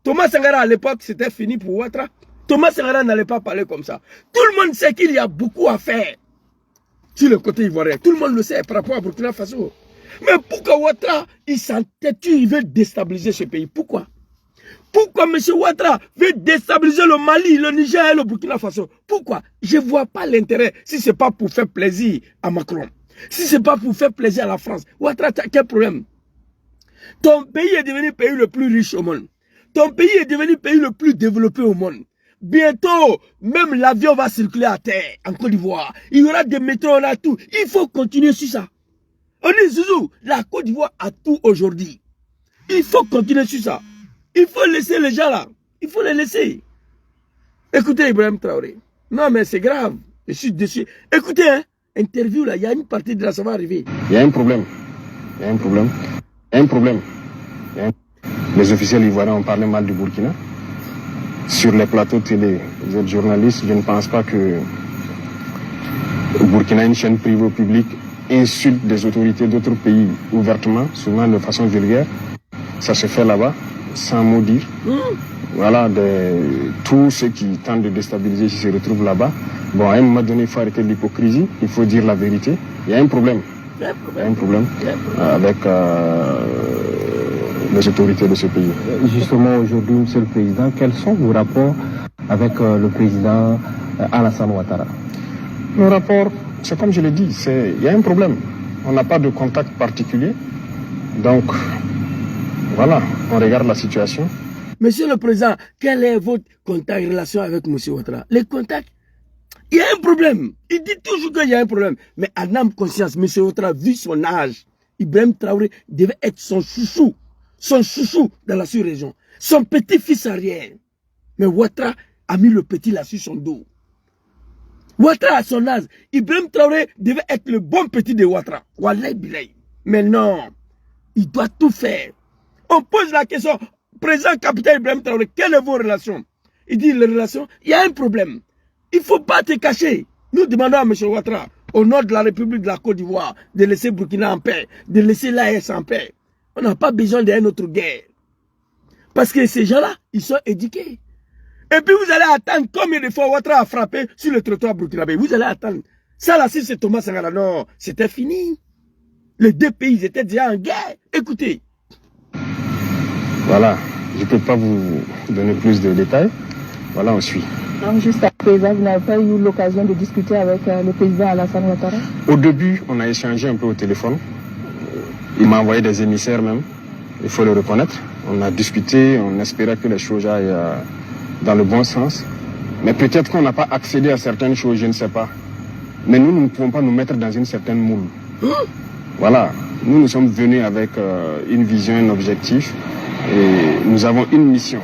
Thomas Sankara à l'époque, c'était fini pour Ouattara. Thomas Sankara n'allait pas parler comme ça. Tout le monde sait qu'il y a beaucoup à faire sur le côté ivoirien. Tout le monde le sait par rapport à Burkina Faso. Mais pourquoi Ouattara, il s'entête, il veut déstabiliser ce pays? Pourquoi? Pourquoi M. Ouattara veut déstabiliser le Mali, le Niger et le Burkina Faso? Pourquoi? Je ne vois pas l'intérêt si ce n'est pas pour faire plaisir à Macron. Si ce n'est pas pour faire plaisir à la France. Ouattara, tu as quel problème? Ton pays est devenu le pays le plus riche au monde. Ton pays est devenu le pays le plus développé au monde. Bientôt, même l'avion va circuler à terre en Côte d'Ivoire. Il y aura des métros, on a tout. Il faut continuer sur ça. On dit, Zouzou, la Côte d'Ivoire a tout aujourd'hui. Il faut continuer sur ça. Il faut laisser les gens là. Il faut les laisser. Écoutez Ibrahim Traoré. Non mais c'est grave. Je suis déçu. Écoutez, hein, interview là, il y a une partie de là, ça va arriver. Il y a un problème. Il y a un problème. Il y a un problème. Les officiels ivoiriens ont parlé mal du Burkina. Sur les plateaux télé, vous êtes journaliste, je ne pense pas que le Burkina, une chaîne privée publique, insulte des autorités d'autres pays ouvertement, souvent de façon vulgaire. Ça se fait là-bas, sans mot dire. Voilà, tous ceux qui tentent de déstabiliser qui se retrouvent là-bas. Bon, à un moment donné, il faut arrêter l'hypocrisie, il faut dire la vérité. Il y a un problème. Il y a un problème avec les autorités de ce pays. Justement, aujourd'hui, Monsieur le Président, quels sont vos rapports avec le président Alassane Ouattara? Nos rapports, c'est comme je l'ai dit, il y a un problème. On n'a pas de contact particulier. Donc, voilà, on regarde la situation. Monsieur le Président, quel est votre contact, relation avec M. Ouattara? Les contacts, il y a un problème. Il dit toujours qu'il y a un problème. Mais en âme conscience, M. Ouattara, vu son âge, Ibrahim Traoré devait être son chouchou dans la sous-région. Son petit-fils arrière. Mais Ouattara a mis le petit là sur son dos. Ouattara à son âge, Ibrahim Traoré devait être le bon petit de Ouattara. Wallahi bilay. Mais non, il doit tout faire. On pose la question, président capitaine Ibrahim Traoré, quelles sont vos relations? Il dit, les relations, il y a un problème. Il ne faut pas te cacher. Nous demandons à M. Ouattara, au nom de la République de la Côte d'Ivoire, de laisser Burkina en paix, de laisser l'AS en paix. On n'a pas besoin d'une autre guerre. Parce que ces gens-là, ils sont éduqués. Et puis vous allez attendre combien de fois Ouattara a frappé sur le trottoir burkinabé. Vous allez attendre. Ça là, si c'est Thomas Sankara, non, c'était fini. Les deux pays étaient déjà en guerre. Écoutez. Voilà, je ne peux pas vous donner plus de détails. Voilà, on suit. Donc, juste à présent, vous n'avez pas eu l'occasion de discuter avec le président Alassane Ouattara? Au début, on a échangé un peu au téléphone. Il m'a envoyé des émissaires même, il faut le reconnaître. On a discuté, on espérait que les choses aillent dans le bon sens. Mais peut-être qu'on n'a pas accédé à certaines choses, je ne sais pas. Mais nous ne pouvons pas nous mettre dans une certaine moule. Voilà, nous sommes venus avec une vision, un objectif, et nous avons une mission.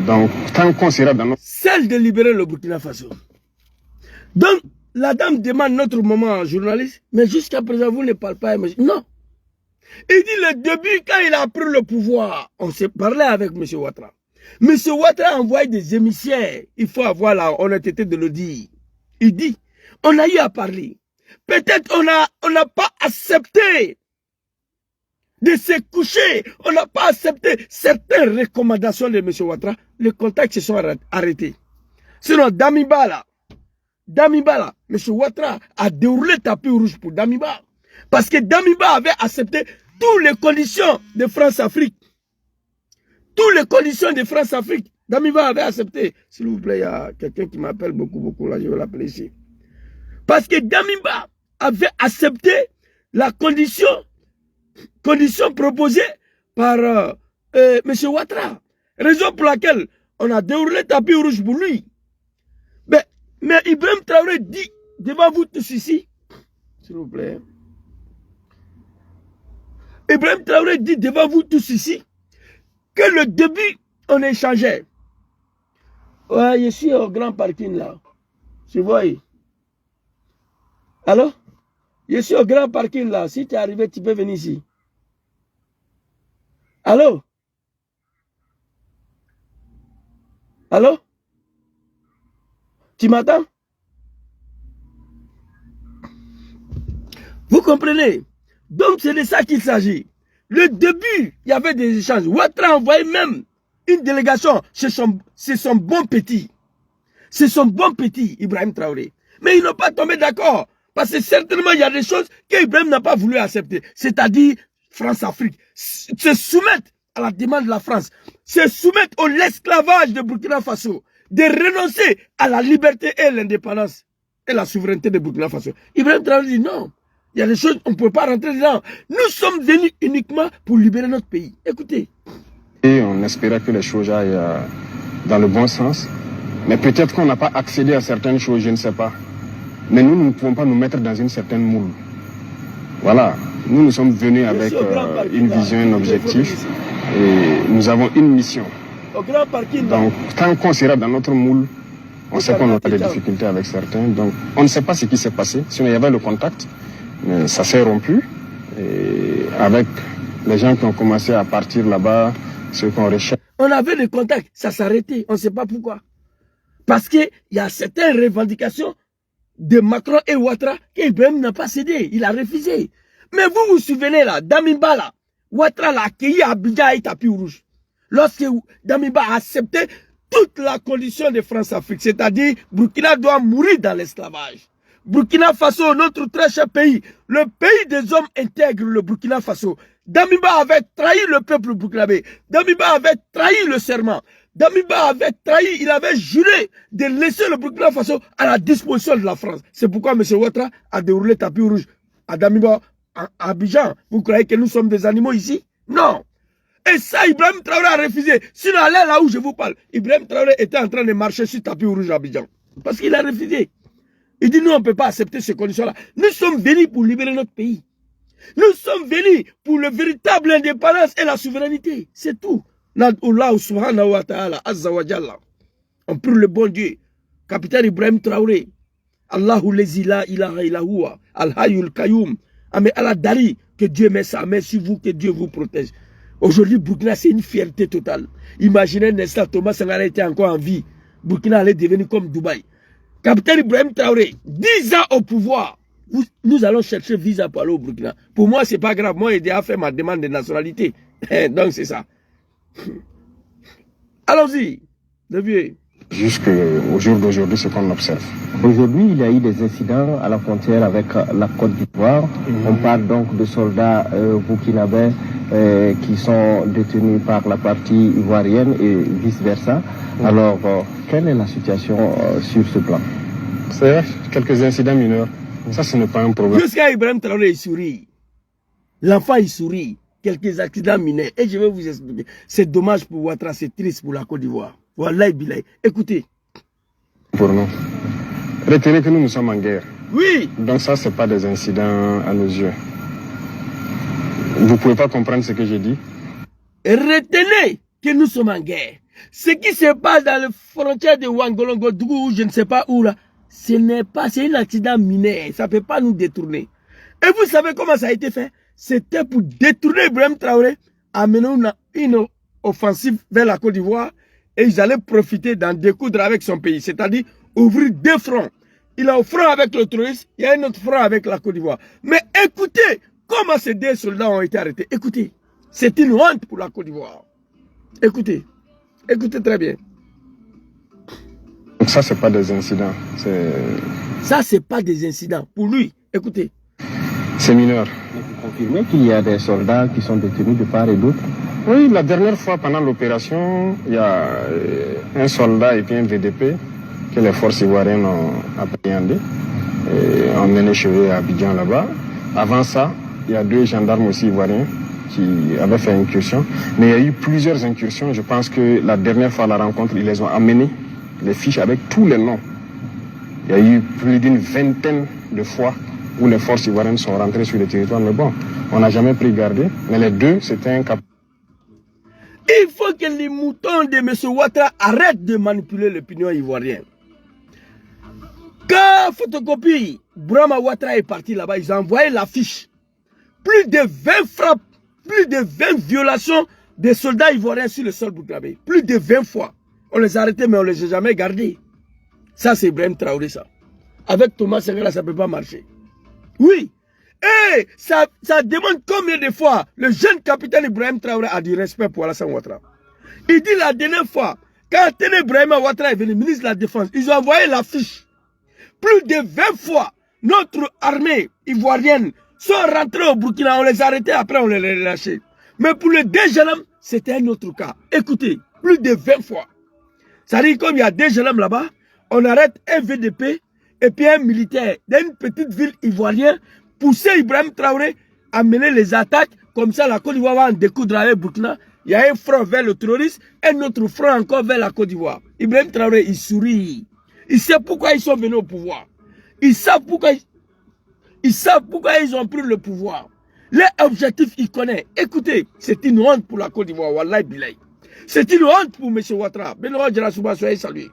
Donc, tant qu'on sera dans notre... Celle de libérer le Burkina Faso. Donc, la dame demande notre moment journaliste, mais jusqu'à présent, vous ne parlez pas. Non. Il dit le début, quand il a pris le pouvoir, on s'est parlé avec M. Ouattara. M. Ouattara a envoyé des émissaires. Il faut avoir la honnêteté de le dire. Il dit, on a eu à parler. Peut-être on n'a pas accepté de se coucher. On n'a pas accepté certaines recommandations de M. Ouattara. Les contacts se sont arrêtés. Sinon, Damiba là, M. Ouattara a déroulé tapis rouge pour Damiba. Parce que Damiba avait accepté toutes les conditions de France-Afrique. Toutes les conditions de France-Afrique. Damiba avait accepté. S'il vous plaît, il y a quelqu'un qui m'appelle beaucoup là, je vais l'appeler ici. Parce que Damiba avait accepté la condition proposée par M. Ouattara. Raison pour laquelle on a déroulé tapis rouge pour lui. Mais Ibrahim Traoré dit devant vous tous ici, s'il vous plaît. Ibrahim Traoré dit devant vous tous ici que le début, on échangeait. Ouais, je suis au grand parking là. Tu vois? Allô? Je suis au grand parking là. Si tu es arrivé, tu peux venir ici. Allô? Allô? Tu m'entends? Vous comprenez? Donc c'est de ça qu'il s'agit. Le début, il y avait des échanges. Ouattara a envoyé même une délégation. C'est son bon petit. C'est son bon petit, Ibrahim Traoré. Mais ils n'ont pas tombé d'accord. Parce que certainement, il y a des choses qu'Ibrahim n'a pas voulu accepter. C'est-à-dire, France-Afrique. Se soumettre à la demande de la France. Se soumettre à l'esclavage de Burkina Faso. De renoncer à la liberté et l'indépendance et la souveraineté de Burkina Faso. Ibrahim Traoré dit non. Il y a des choses, on ne peut pas rentrer dedans. Nous sommes venus uniquement pour libérer notre pays. Écoutez. Et on espérait que les choses aillent dans le bon sens. Mais peut-être qu'on n'a pas accédé à certaines choses, je ne sais pas. Mais nous ne pouvons pas nous mettre dans une certaine moule. Voilà. Nous sommes venus avec une vision, un objectif. Et nous avons une mission. Donc, tant qu'on sera dans notre moule, on sait qu'on aura des difficultés avec certains. Donc, on ne sait pas ce qui s'est passé. Sinon, il y avait le contact. Mais ça s'est rompu. Et avec les gens qui ont commencé à partir là-bas, ceux qu'on recherche. On avait des contacts, ça s'est arrêté. On ne sait pas pourquoi. Parce qu'il y a certaines revendications de Macron et Ouattara qu'Ibrahim n'a pas cédé. Il a refusé. Mais vous vous souvenez là, Damiba là, Ouattara l'a accueilli à Abidjan et tapis rouge. Lorsque Damiba a accepté toute la condition de France-Afrique, c'est-à-dire Burkina doit mourir dans l'esclavage. Burkina Faso, notre très cher pays, le pays des hommes intègres, le Burkina Faso. Damiba avait trahi le peuple burkinabé. Damiba avait trahi le serment. Damiba avait trahi, il avait juré de laisser le Burkina Faso à la disposition de la France. C'est pourquoi M. Ouattara a déroulé tapis rouge à Damiba, à Abidjan. Vous croyez que nous sommes des animaux ici? Non. Et ça, Ibrahim Traoré a refusé. Sinon, allez là où je vous parle. Ibrahim Traoré était en train de marcher sur tapis rouge à Abidjan. Parce qu'il a refusé. Il dit, nous, on ne peut pas accepter ces conditions-là. Nous sommes venus pour libérer notre pays. Nous sommes venus pour le véritable indépendance et la souveraineté. C'est tout. Allah subhanahu wa ta'ala, azza wa jalla. On prie le bon Dieu. Capitaine Ibrahim Traoré. Allahu lezi la ilaha illa huwa. Al-Hayyul Qayyum. Ame Allah Dari. Que Dieu met sa main sur vous, que Dieu vous protège. Aujourd'hui, Burkina, c'est une fierté totale. Imaginez, Nestor Thomas Sankara était encore en vie. Burkina allait devenir comme Dubaï. Capitaine Ibrahim Traoré, 10 ans au pouvoir. Nous allons chercher visa pour aller au Burkina. Pour moi, ce n'est pas grave. Moi, j'ai déjà fait ma demande de nationalité. Donc, c'est ça. Allons-y, le vieux. Jusqu'au jour d'aujourd'hui, ce qu'on observe. Aujourd'hui, il y a eu des incidents à la frontière avec la Côte d'Ivoire. On parle donc de soldats burkinabés qui sont détenus par la partie ivoirienne et vice-versa. Alors, quelle est la situation sur ce plan? C'est quelques incidents mineurs. Ça, ce n'est pas un problème. Jusqu'à Ibrahim Traoré, il sourit. L'enfant, il sourit. Quelques accidents mineurs. Et je vais vous expliquer. C'est dommage pour Ouattara, c'est triste pour la Côte d'Ivoire. Wallahi Bilay. Écoutez. Pour nous. Retenez que nous sommes en guerre. Oui. Donc ça, c'est pas des incidents à nos yeux. Vous pouvez pas comprendre ce que j'ai dit. Retenez que nous sommes en guerre. Ce qui se passe dans les frontières de Ouangolongo-Dougou, je ne sais pas où là, ce n'est pas, c'est un accident minier. Ça ne peut pas nous détourner. Et vous savez comment ça a été fait? C'était pour détourner Ibrahim Traoré, amener une offensive vers la Côte d'Ivoire et ils allaient profiter d'en découdre avec son pays. C'est-à-dire ouvrir deux fronts. Il a un front avec le terrorisme, il y a un autre front avec la Côte d'Ivoire. Mais écoutez comment ces deux soldats ont été arrêtés. Écoutez, c'est une honte pour la Côte d'Ivoire. Écoutez, écoutez très bien. Donc ça, c'est pas des incidents. Ça, c'est pas des incidents. Pour lui, écoutez. C'est mineur. Vous confirmez qu'il y a des soldats qui sont détenus de part et d'autre? Oui, la dernière fois, pendant l'opération, il y a un soldat et puis un VDP que les forces ivoiriennes ont appréhendé et ont mené chez eux à Abidjan là-bas. Avant ça, il y a 2 gendarmes aussi ivoiriens qui avaient fait incursion. Mais il y a eu plusieurs incursions. Je pense que la dernière fois à la rencontre, ils les ont amenés, les fiches avec tous les noms. Il y a eu plus d'une vingtaine de fois où les forces ivoiriennes sont rentrées sur le territoire. Mais bon, on n'a jamais pris garde. Mais les 2, c'était un cap. Il faut que les moutons de M. Ouattara arrêtent de manipuler l'opinion ivoirienne. Quand photocopie, Brahma Ouattara est parti là-bas, ils ont envoyé l'affiche. Plus de 20 frappes, plus de 20 violations des soldats ivoiriens sur le sol burkinabé. Plus de 20 fois. On les a arrêtés, mais on ne les a jamais gardés. Ça, c'est Ibrahim Traoré, ça. Avec Thomas Sankara, ça ne peut pas marcher. Oui. Et ça demande combien de fois le jeune capitaine Ibrahim Traoré a du respect pour Alassane Ouattara. Il dit la dernière fois, quand Ibrahim Ouattara est venu, ministre de la Défense, ils ont envoyé l'affiche. Plus de 20 fois, notre armée ivoirienne sont rentrés au Burkina, on les a arrêtés, après on les a lâchés. Mais pour les 2 jeunes hommes, c'était un autre cas. Écoutez, plus de 20 fois. Ça dit comme il y a 2 jeunes hommes là-bas, on arrête un VDP et puis un militaire d'une petite ville ivoirienne, pousser Ibrahim Traoré à mener les attaques, comme ça la Côte d'Ivoire va en découdre avec Burkina. Il y a un front vers le terrorisme, un autre front encore vers la Côte d'Ivoire. Ibrahim Traoré, il sourit. Il sait pourquoi ils sont venus au pouvoir. Ils savent pourquoi ils ont pris le pouvoir. Leur objectif, ils connaissent. Écoutez, c'est une honte pour la Côte d'Ivoire. Wallahi Bilay. C'est une honte pour M. Ouattara. Benoît Djarassouba, soyez salués.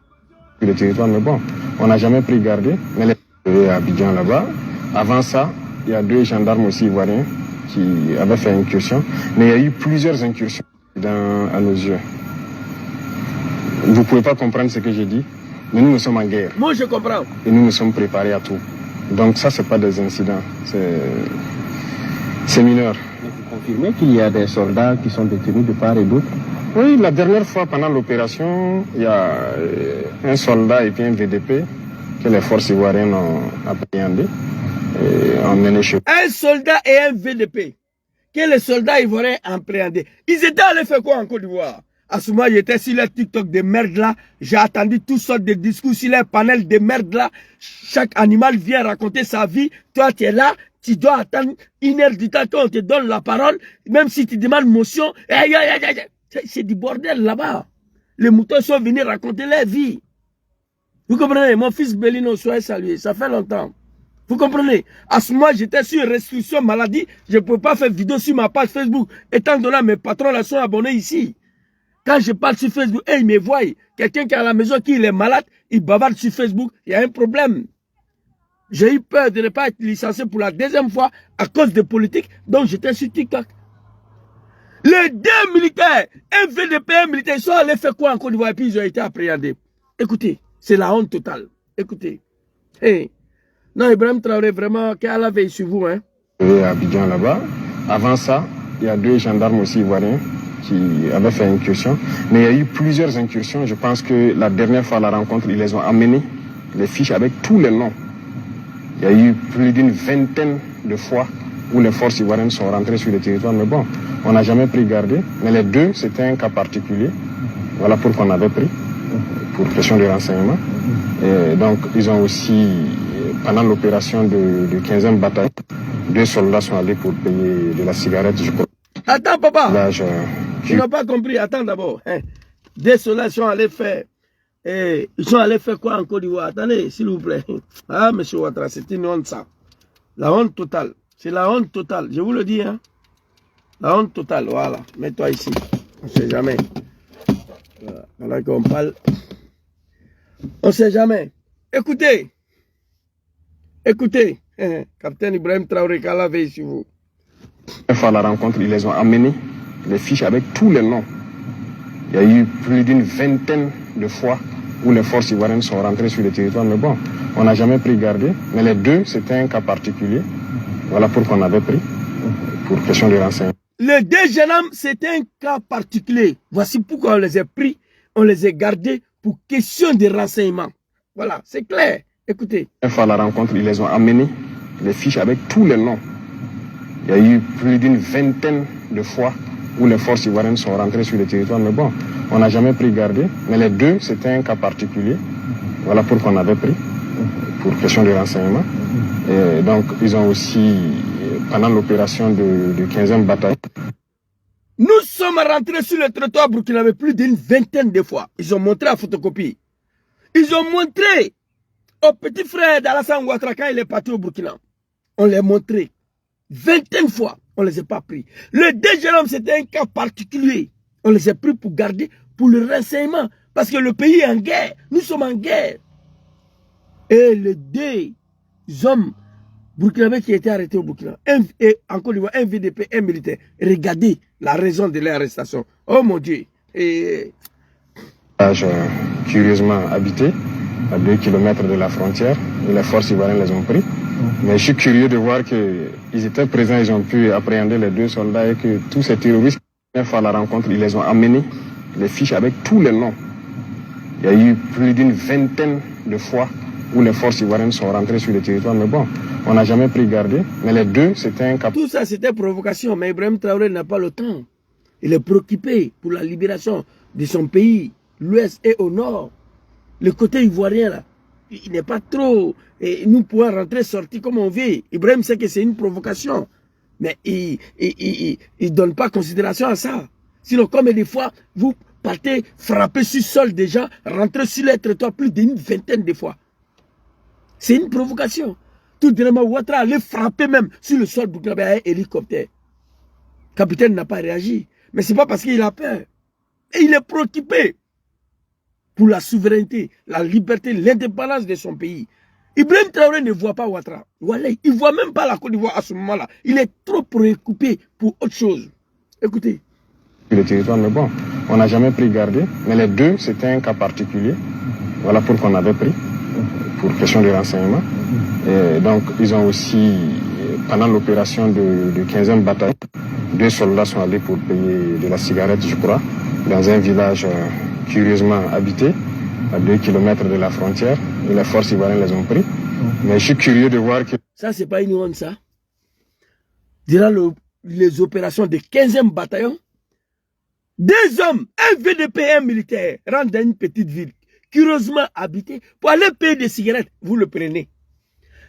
Le territoire, mais bon, on n'a jamais pris garde. Mais les à Abidjan là-bas. Avant ça, il y a 2 gendarmes aussi ivoiriens qui avaient fait incursion. Mais il y a eu plusieurs incursions à nos yeux. Vous ne pouvez pas comprendre ce que j'ai dit. Mais nous sommes en guerre. Moi, je comprends. Et nous sommes préparés à tout. Donc ça, c'est pas des incidents. C'est mineur. Vous confirmez qu'il y a des soldats qui sont détenus de part et d'autre? Oui, la dernière fois, pendant l'opération, il y a un soldat et puis un VDP que les forces ivoiriennes ont appréhendé et ont mené chez eux. Un soldat et un VDP que les soldats ivoiriens ont appréhendé. Ils étaient allés faire quoi en Côte d'Ivoire? À ce moment, j'étais sur le TikTok de merde là. J'ai attendu toutes sortes de discours sur les panels de merde là. Chaque animal vient raconter sa vie. Toi, tu es là. Tu dois attendre 1 heure du temps qu'on te donne la parole. Même si tu demandes motion. C'est du bordel là-bas. Les moutons sont venus raconter leur vie. Vous comprenez? Mon fils Bellino, soyez salué. Ça fait longtemps. Vous comprenez? À ce moment, j'étais sur restriction maladie. Je ne pouvais pas faire vidéo sur ma page Facebook. Étant donné mes patrons là sont abonnés ici. Quand je parle sur Facebook, ils me voient. Quelqu'un qui est à la maison, qui est malade, il bavarde sur Facebook, il y a un problème. J'ai eu peur de ne pas être licencié pour la 2e fois à cause de politique, donc j'étais sur TikTok. Les 2 militaires, un VDP, un militaire, ils sont allés faire quoi en Côte d'Ivoire et puis ils ont été appréhendés. Écoutez, c'est la honte totale. Écoutez. Hey. Non, Ibrahim Traoré, vraiment, qu'Allah veille sur vous. Hein. À Abidjan là-bas. Avant ça, il y a 2 gendarmes aussi ivoiriens qui avaient fait incursion. Mais il y a eu plusieurs incursions. Je pense que la dernière fois à la rencontre, ils les ont amenés, les fiches avec tous les noms. Il y a eu plus d'une vingtaine de fois où les forces ivoiriennes sont rentrées sur le territoire. Mais bon, on n'a jamais pris garde. Mais les 2, c'était un cas particulier. Voilà pourquoi on avait pris, pour question de renseignement. Et donc, ils ont aussi, pendant l'opération de 15e bataille, 2 soldats sont allés pour payer de la cigarette, je crois. Attends, papa. Là, tu n'as pas compris. Attends d'abord. Hein. Des soldats sont allés faire Et ils sont allés faire quoi en Côte d'Ivoire? Attendez, s'il vous plaît. Ah, monsieur Ouattara, c'est une honte, ça. La honte totale. C'est la honte totale. Je vous le dis, hein. La honte totale, voilà. Mets-toi ici. On ne sait jamais. Voilà qu'on parle. On ne sait jamais. Écoutez. Écoutez. Capitaine Ibrahim Traoré, qu'à la veille sur vous. Une fois à la rencontre, ils les ont amenés, les fiches avec tous les noms. Il y a eu plus d'une vingtaine de fois où les forces ivoiriennes sont rentrées sur le territoire. Mais bon, on n'a jamais pris garde. Mais les deux, c'était un cas particulier. Voilà pourquoi on avait pris, pour question de renseignement. Les deux jeunes hommes, c'était un cas particulier. Voici pourquoi on les a pris, on les a gardés pour question de renseignement. Voilà, c'est clair. Écoutez. Une fois à la rencontre, ils les ont amenés, les fiches avec tous les noms. Il y a eu plus d'une vingtaine de fois où les forces ivoiriennes sont rentrées sur le territoire. Mais bon, on n'a jamais pris garde. Mais les deux, c'était un cas particulier. Voilà pourquoi on avait pris, pour question de renseignement. Et donc, ils ont aussi, pendant l'opération du 15e bataillon. Nous sommes rentrés sur le territoire burkinabé plus d'une vingtaine de fois. Ils ont montré la photocopie. Ils ont montré au petit frère d'Alassane Ouattara quand il est parti au Burkina. On les a montré. Vingtaine de fois, on ne les a pas pris. Le deuxième homme, c'était un cas particulier. On les a pris pour garder, pour le renseignement. Parce que le pays est en guerre. Nous sommes en guerre. Et les deux hommes burkinabés qui étaient arrêtés au Burkina, et en Côte d'Ivoire, un VDP, un militaire. Regardez la raison de leur arrestation. Oh mon Dieu. Et... curieusement habité, à 2 km de la frontière, et les forces ivoiriennes les ont pris. Mais je suis curieux de voir qu'ils étaient présents, ils ont pu appréhender les deux soldats et que tous ces terroristes, une fois à la rencontre, ils les ont amenés, les fiches avec tous les noms. Il y a eu plus d'une vingtaine de fois où les forces ivoiriennes sont rentrées sur le territoire. Mais bon, on n'a jamais pris garde. Mais les deux, c'était un cas. Tout ça, c'était provocation. Mais Ibrahim Traoré n'a pas le temps. Il est préoccupé pour la libération de son pays, l'ouest et au nord. Le côté ivoirien, là, il n'est pas trop... Et nous pouvons rentrer, sortir comme on veut. Ibrahim sait que c'est une provocation. Mais il ne donne pas considération à ça. Sinon, comme des fois, vous partez frapper sur le sol déjà, rentrer sur les territoires plus d'une vingtaine de fois. C'est une provocation. Tout dernièrement, Ouattara allait frapper même sur le sol burkinabé avec un hélicoptère. Le capitaine n'a pas réagi. Mais ce n'est pas parce qu'il a peur. Et il est préoccupé pour la souveraineté, la liberté, l'indépendance de son pays. Ibrahim Traoré ne voit pas Ouattara. Il ne voit même pas la Côte d'Ivoire à ce moment-là. Il est trop préoccupé pour autre chose. Écoutez. Le territoire, mais bon, on n'a jamais pris garde. Mais les deux, c'était un cas particulier. Voilà pourquoi on avait pris, pour question de renseignement. Et donc, ils ont aussi, pendant l'opération du 15e bataillon, 2 soldats sont allés pour payer de la cigarette, je crois, dans un village curieusement habité, à 2 km de la frontière, et les forces ivoiriennes les ont pris. Mais je suis curieux de voir que... Ça, c'est pas une honte, ça. Durant les opérations du 15e bataillon, 2 hommes, un VDP et un militaire, rentrent dans une petite ville, curieusement habitée, pour aller payer des cigarettes. Vous le prenez.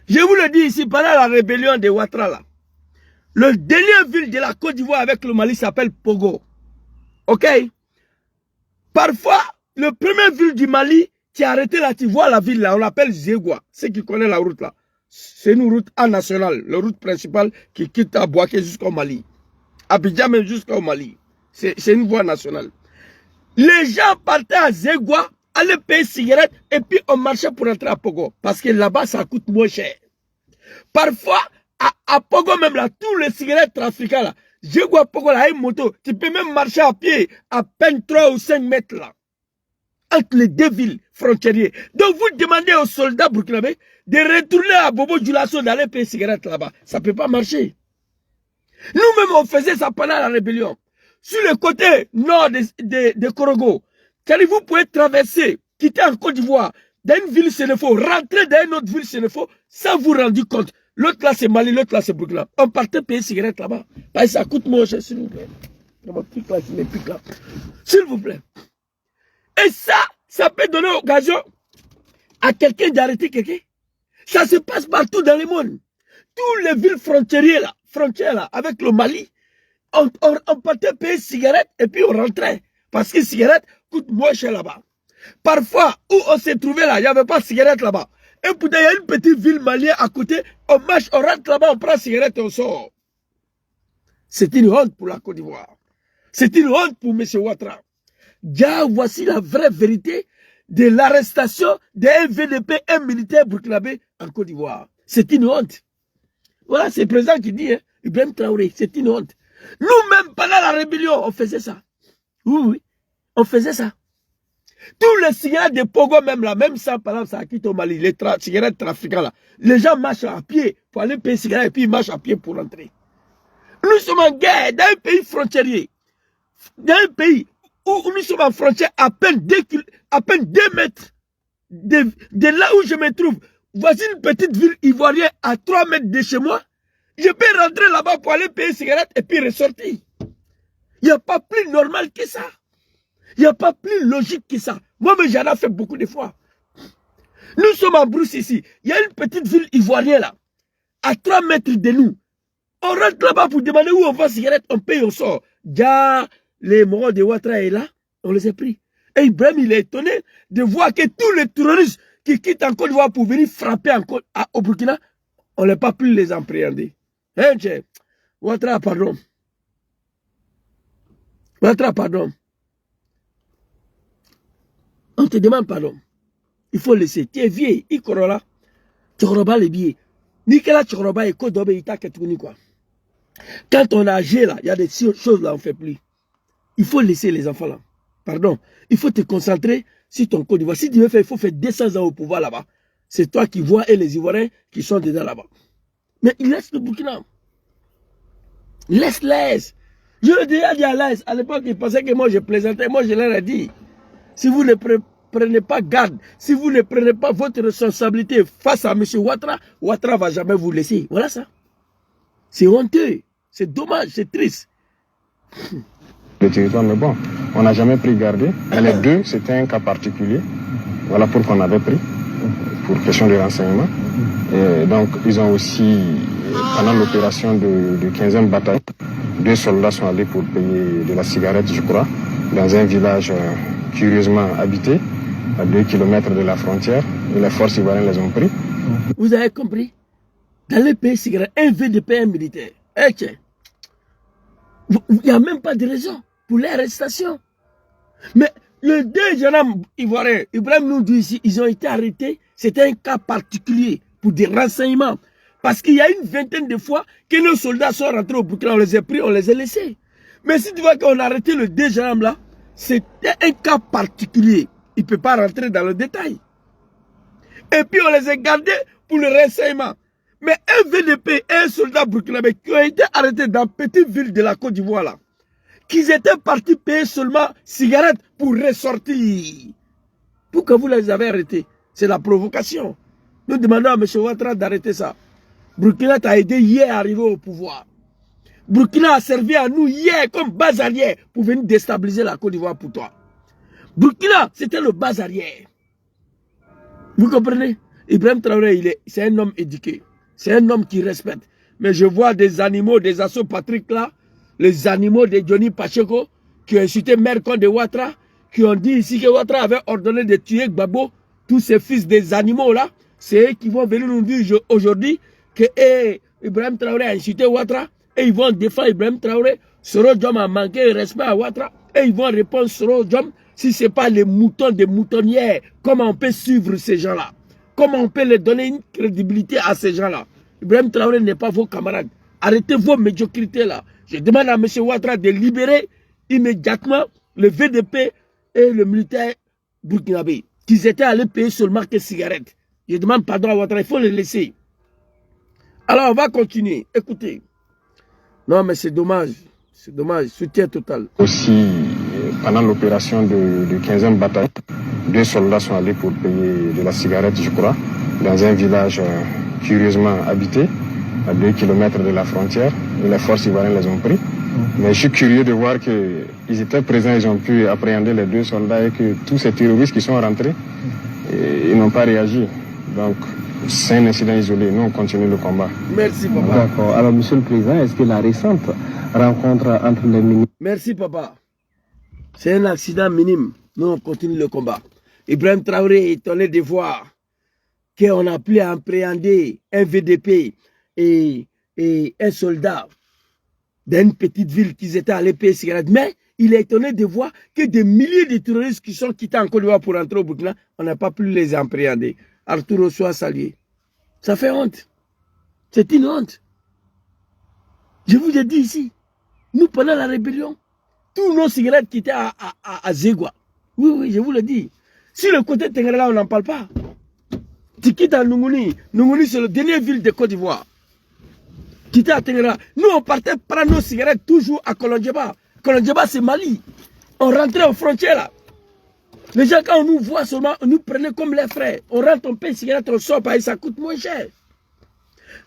Je vous le dis ici, pendant la rébellion de Ouattara, là, le dernier ville de la Côte d'Ivoire avec le Mali s'appelle Pogo. Ok? Parfois, le premier ville du Mali qui a arrêté là, tu vois la ville là, on l'appelle Zégoua. Ceux qui connaissent la route là. C'est une route A nationale, la route principale qui quitte à Bouaké jusqu'au Mali. Abidjan même jusqu'au Mali. C'est une voie nationale. Les gens partaient à Zégoua, allaient payer cigarettes et puis on marchait pour entrer à Pogo. Parce que là-bas, ça coûte moins cher. Parfois, à Pogo même là, tous les cigarettes trafiquants là, Zégoua, Pogo là, une moto, tu peux même marcher à pied à peine 3 ou 5 mètres là. Entre les deux villes frontalières. Donc vous demandez aux soldats burkinabés de retourner à Bobo Dioulasso d'aller payer cigarettes là-bas. Ça ne peut pas marcher. Nous-mêmes, on faisait ça pendant la rébellion. Sur le côté nord de Korogo, vous pouvez traverser, quitter en Côte d'Ivoire, dans une ville Sénéfo, rentrer dans une autre ville Sénéfo, sans vous rendre compte. L'autre là c'est Mali, l'autre là c'est Burkina. On partait payer cigarettes là-bas. Parce que ça coûte moins cher, s'il vous plaît. S'il vous plaît. Et ça peut donner occasion à quelqu'un d'arrêter quelqu'un. Ça se passe partout dans le monde. Tous les villes frontières là, avec le Mali, on partait payer cigarettes et puis on rentrait. Parce que cigarettes coûtent moins cher là-bas. Parfois, où on s'est trouvé là, il n'y avait pas de cigarette là-bas. Et pourtant, il y a une petite ville malienne à côté. On marche, on rentre là-bas, on prend cigarette et on sort. C'est une honte pour la Côte d'Ivoire. C'est une honte pour M. Ouattara. Déjà, voici la vraie vérité de l'arrestation d'un VDP, un militaire burkinabé en Côte d'Ivoire. C'est une honte. Voilà, c'est le président qui dit, hein, Ibrahim Traoré, c'est une honte. Nous-mêmes, pendant la rébellion, on faisait ça. Oui, oui, on faisait ça. Tous les cigarettes de Pogo, même là, même ça, par exemple, ça a quitté au Mali, les cigarettes trafiquants là, les gens marchent à pied pour aller payer cigarettes et puis ils marchent à pied pour rentrer. Nous sommes en guerre dans un pays frontalier, dans un pays où nous sommes en frontière à peine 2 mètres de là où je me trouve. Voici une petite ville ivoirienne à 3 mètres de chez moi. Je peux rentrer là-bas pour aller payer cigarettes et puis ressortir. Il n'y a pas plus normal que ça. Il n'y a pas plus logique que ça. Moi-même, j'en ai fait beaucoup de fois. Nous sommes en brousse ici. Il y a une petite ville ivoirienne là, à 3 mètres de nous. On rentre là-bas pour demander où on va cigarette, on paye, on sort. Déjà, les morts de Ouattara est là, on les a pris. Et Ibrahim, il est étonné de voir que tous les terroristes qui quittent en Côte d'Ivoire pour venir frapper au Burkina, on n'a pas pu les appréhender. Hein, Ouattara, pardon. Ouattara, pardon. On te demande pardon. Il faut laisser. Tu es vieille, il corolla. Tu robas les billets. Nicolas Tchoroba et Kodobe Ita Ketuni quoi. Quand on a âgé là, il y a des choses là, on ne fait plus. Il faut laisser les enfants là. Pardon. Il faut te concentrer sur ton Côte d'Ivoire. Si tu veux faire, il faut faire 200 ans au pouvoir là-bas. C'est toi qui vois et les Ivoiriens qui sont dedans là-bas. Mais il laisse le Burkina. Laisse. Je le dis à Laisse. À l'époque, ils pensaient que moi je plaisantais. Moi je leur ai dit. Si vous ne prenez pas garde, si vous ne prenez pas votre responsabilité face à M. Ouattara, Ouattara ne va jamais vous laisser. Voilà ça. C'est honteux, c'est dommage, c'est triste. Le territoire, mais bon, on n'a jamais pris garde. Les deux, c'était un cas particulier. Voilà pourquoi on avait pris, pour question de renseignement. Et donc, ils ont aussi, pendant l'opération de 15e bataille, 2 soldats sont allés pour payer de la cigarette, je crois, dans un village curieusement habité, à 2 km de la frontière, et les forces ivoiriennes les ont pris. Vous avez compris? Dans les pays cigarettes, un VDP, un militaire. Il n'y a même pas de raison pour l'arrestation. Mais les 2 jeunes hommes ivoiriens, Ibrahim nous dit ici, ils ont été arrêtés. C'était un cas particulier pour des renseignements. Parce qu'il y a une vingtaine de fois que nos soldats sont rentrés au Burkina, on les a pris, on les a laissés. Mais si tu vois qu'on a arrêté les 2 jeunes hommes là, c'était un cas particulier. Il ne peut pas rentrer dans le détail. Et puis on les a gardés pour le renseignement. Mais un VDP et un soldat burkinabé qui ont été arrêtés dans une petite ville de la Côte d'Ivoire là, qu'ils étaient partis payer seulement cigarettes pour ressortir. Pourquoi vous les avez arrêtés? C'est la provocation. Nous demandons à M. Ouattara d'arrêter ça. Burkina t'a aidé hier à arriver au pouvoir. Burkina a servi à nous hier comme base arrière pour venir déstabiliser la Côte d'Ivoire pour toi. Burkina, c'était le base arrière. Vous comprenez? Ibrahim Traoré, c'est un homme éduqué. C'est un homme qui respecte. Mais je vois des animaux, des assauts Patrick là, les animaux de Johnny Pacheco, qui ont insulté Mercon de Ouattara, qui ont dit ici que Ouattara avait ordonné de tuer Gbagbo, tous ces fils des animaux là. C'est eux qui vont venir nous dire aujourd'hui que Ibrahim Traoré a insulté Ouattara, et ils vont défendre Ibrahim Traoré. Soro Diom a manqué de respect à Ouattara, et ils vont répondre Soro Diom, si ce n'est pas les moutons des moutonnières, comment on peut suivre ces gens-là? Comment on peut les donner une crédibilité à ces gens-là? Ibrahim Traoré n'est pas vos camarades. Arrêtez vos médiocrités là. Je demande à M. Ouattara de libérer immédiatement le VDP et le militaire burkinabé, qu'ils étaient allés payer seulement que cigarettes. Je demande pardon à Ouattara, il faut les laisser. Alors on va continuer. Écoutez. Non mais c'est dommage. C'est dommage. Soutien total. Aussi, pendant l'opération de 15e bataille, 2 soldats sont allés pour payer de la cigarette, je crois, dans un village curieusement habité, à 2 km de la frontière, et les forces ivoiriennes les ont pris. Mais je suis curieux de voir qu'ils étaient présents, ils ont pu appréhender les 2 soldats et que tous ces terroristes qui sont rentrés, ils n'ont pas réagi. Donc, c'est un incident isolé. Nous, on continue le combat. Merci, papa. D'accord. Alors, Monsieur le Président, est-ce que la récente rencontre entre les ministres... Merci, papa. C'est un accident minime. Nous, on continue le combat. Ibrahim Traoré est étonné de voir qu'on a pu appréhender un VDP et un soldat d'une petite ville qui étaient allés payer cigarette. Mais il est étonné de voir que des milliers de terroristes qui sont quittés en Côte d'Ivoire pour entrer au Burkina, on n'a pas pu les appréhender. Arturo soit salué. Ça fait honte. C'est une honte. Je vous ai dit ici, nous pendant la rébellion, tous nos cigarettes qui étaient à Zegwa. Oui, oui, je vous le dis. Si le côté Tengerela, on n'en parle pas. Tu quittes à Nunguni. Nunguni, c'est la dernière ville de Côte d'Ivoire. Tu quittes à Tengerela. Nous, on partait prendre nos cigarettes toujours à Kolondjeba. Kolondjeba, c'est Mali. On rentrait aux frontières là. Les gens, quand on nous voit seulement, on nous prenait comme les frères. On rentre, on paye une cigarette, on sort, parce que ça coûte moins cher.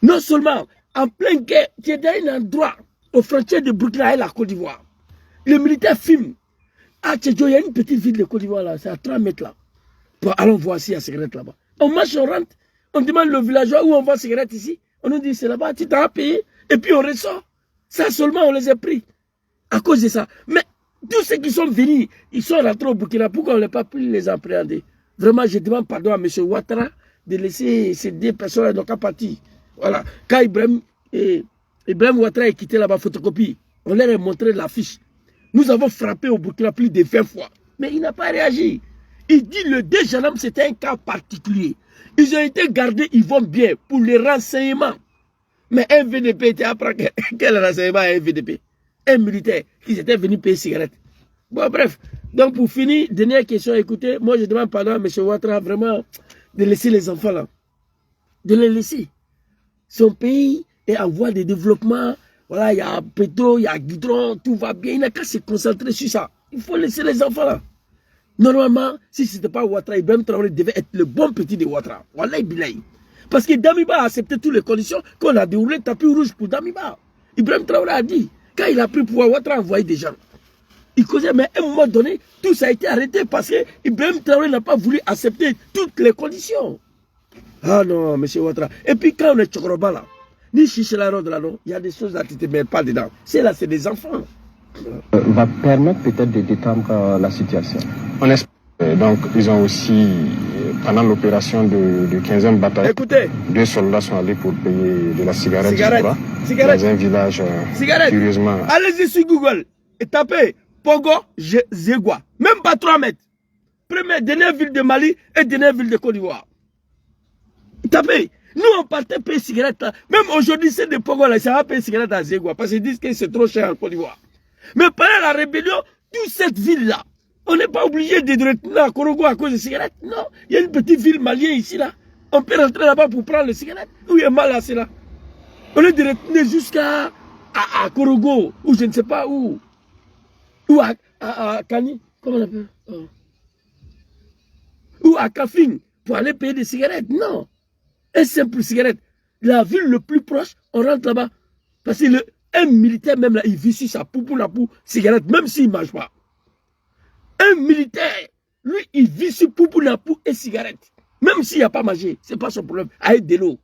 Non seulement, en plein guerre, tu es dans un endroit, aux frontières de Burkina et la Côte d'Ivoire. Les militaires filment. Ah, Tchédjo, il y a une petite ville de Côte d'Ivoire là, c'est à 3 mètres là. Bon, allons voir s'il y a cigarette là-bas. On marche, on rentre, on demande le villageois où on vend cigarette ici. On nous dit c'est là-bas, tu t'as payé, et puis on ressort. Ça seulement, on les a pris. À cause de ça. Mais tous ceux qui sont venus, ils sont rentrés au Burkina, pourquoi on n'a pas pu les appréhender? Vraiment, je demande pardon à M. Ouattara de laisser ces 2 personnes dans le parti. Voilà. Quand Ibrahim Ouattara est quitté là-bas, photocopie, on leur a montré l'affiche. Nous avons frappé au Burkina plus de 20 fois. Mais il n'a pas réagi. Il dit le 2 janvier, c'était un cas particulier. Ils ont été gardés, ils vont bien pour les renseignements. Mais un VDP était après quel renseignement un VDP? Un militaire qui était venu payer cigarette. Bon, bref. Donc, pour finir, dernière question, écoutez, moi je demande pardon à M. Ouattara vraiment de laisser les enfants là. De les laisser. Son pays est en voie de développement. Voilà, il y a pétrole, il y a goudron, tout va bien. Il n'a qu'à se concentrer sur ça. Il faut laisser les enfants là. Normalement, si ce n'était pas Ouattara, Ibrahim Traoré devait être le bon petit de Ouattara. Wallahi bilahi. Parce que Damiba a accepté toutes les conditions qu'on a déroulé tapis rouge pour Damiba. Ibrahim Traoré a dit, quand il a pris pouvoir, Ouattara a envoyé des gens. Il causait, mais à un moment donné, tout ça a été arrêté parce que Ibrahim Traoré n'a pas voulu accepter toutes les conditions. Ah non, M. Ouattara. Et puis quand on est Tchokoroba là, ni Chichela Road là, non, il y a des choses là, tu ne te mets pas dedans. C'est là, c'est des enfants. Va permettre peut-être de détendre la situation. On espère. Donc, ils ont aussi, pendant l'opération de 15e bataille, écoutez, 2 soldats sont allés pour payer de la cigarette cigarette. dans un village, curieusement. Allez-y sur Google et tapez Pogo Zegwa. Même pas 3 mètres. Première, dernière ville de Mali et dernière ville de Côte d'Ivoire. Tapez. Nous, on partait payer cigarette là. Même aujourd'hui, c'est des Pogo là, ça va payer cigarette à Zegwa parce qu'ils disent que c'est trop cher en Côte d'Ivoire. Mais pendant la rébellion, toute cette ville-là, on n'est pas obligé de retourner à Korogo à cause des cigarettes. Non, il y a une petite ville malienne ici, là. On peut rentrer là-bas pour prendre les cigarettes. Où il y a mal à cela. On est de retourner jusqu'à Korogo, ou je ne sais pas où. Ou à Kani, comment on appelle? Ou à Kafing, pour aller payer des cigarettes. Non. Un simple cigarette. La ville le plus proche, on rentre là-bas. Parce que un militaire même là, il vit sur sa poupou cigarette, même s'il ne mange pas. Un militaire, lui, il vit sur poupou et cigarette. Même s'il n'a pas mangé, ce n'est pas son problème. Avec de l'eau,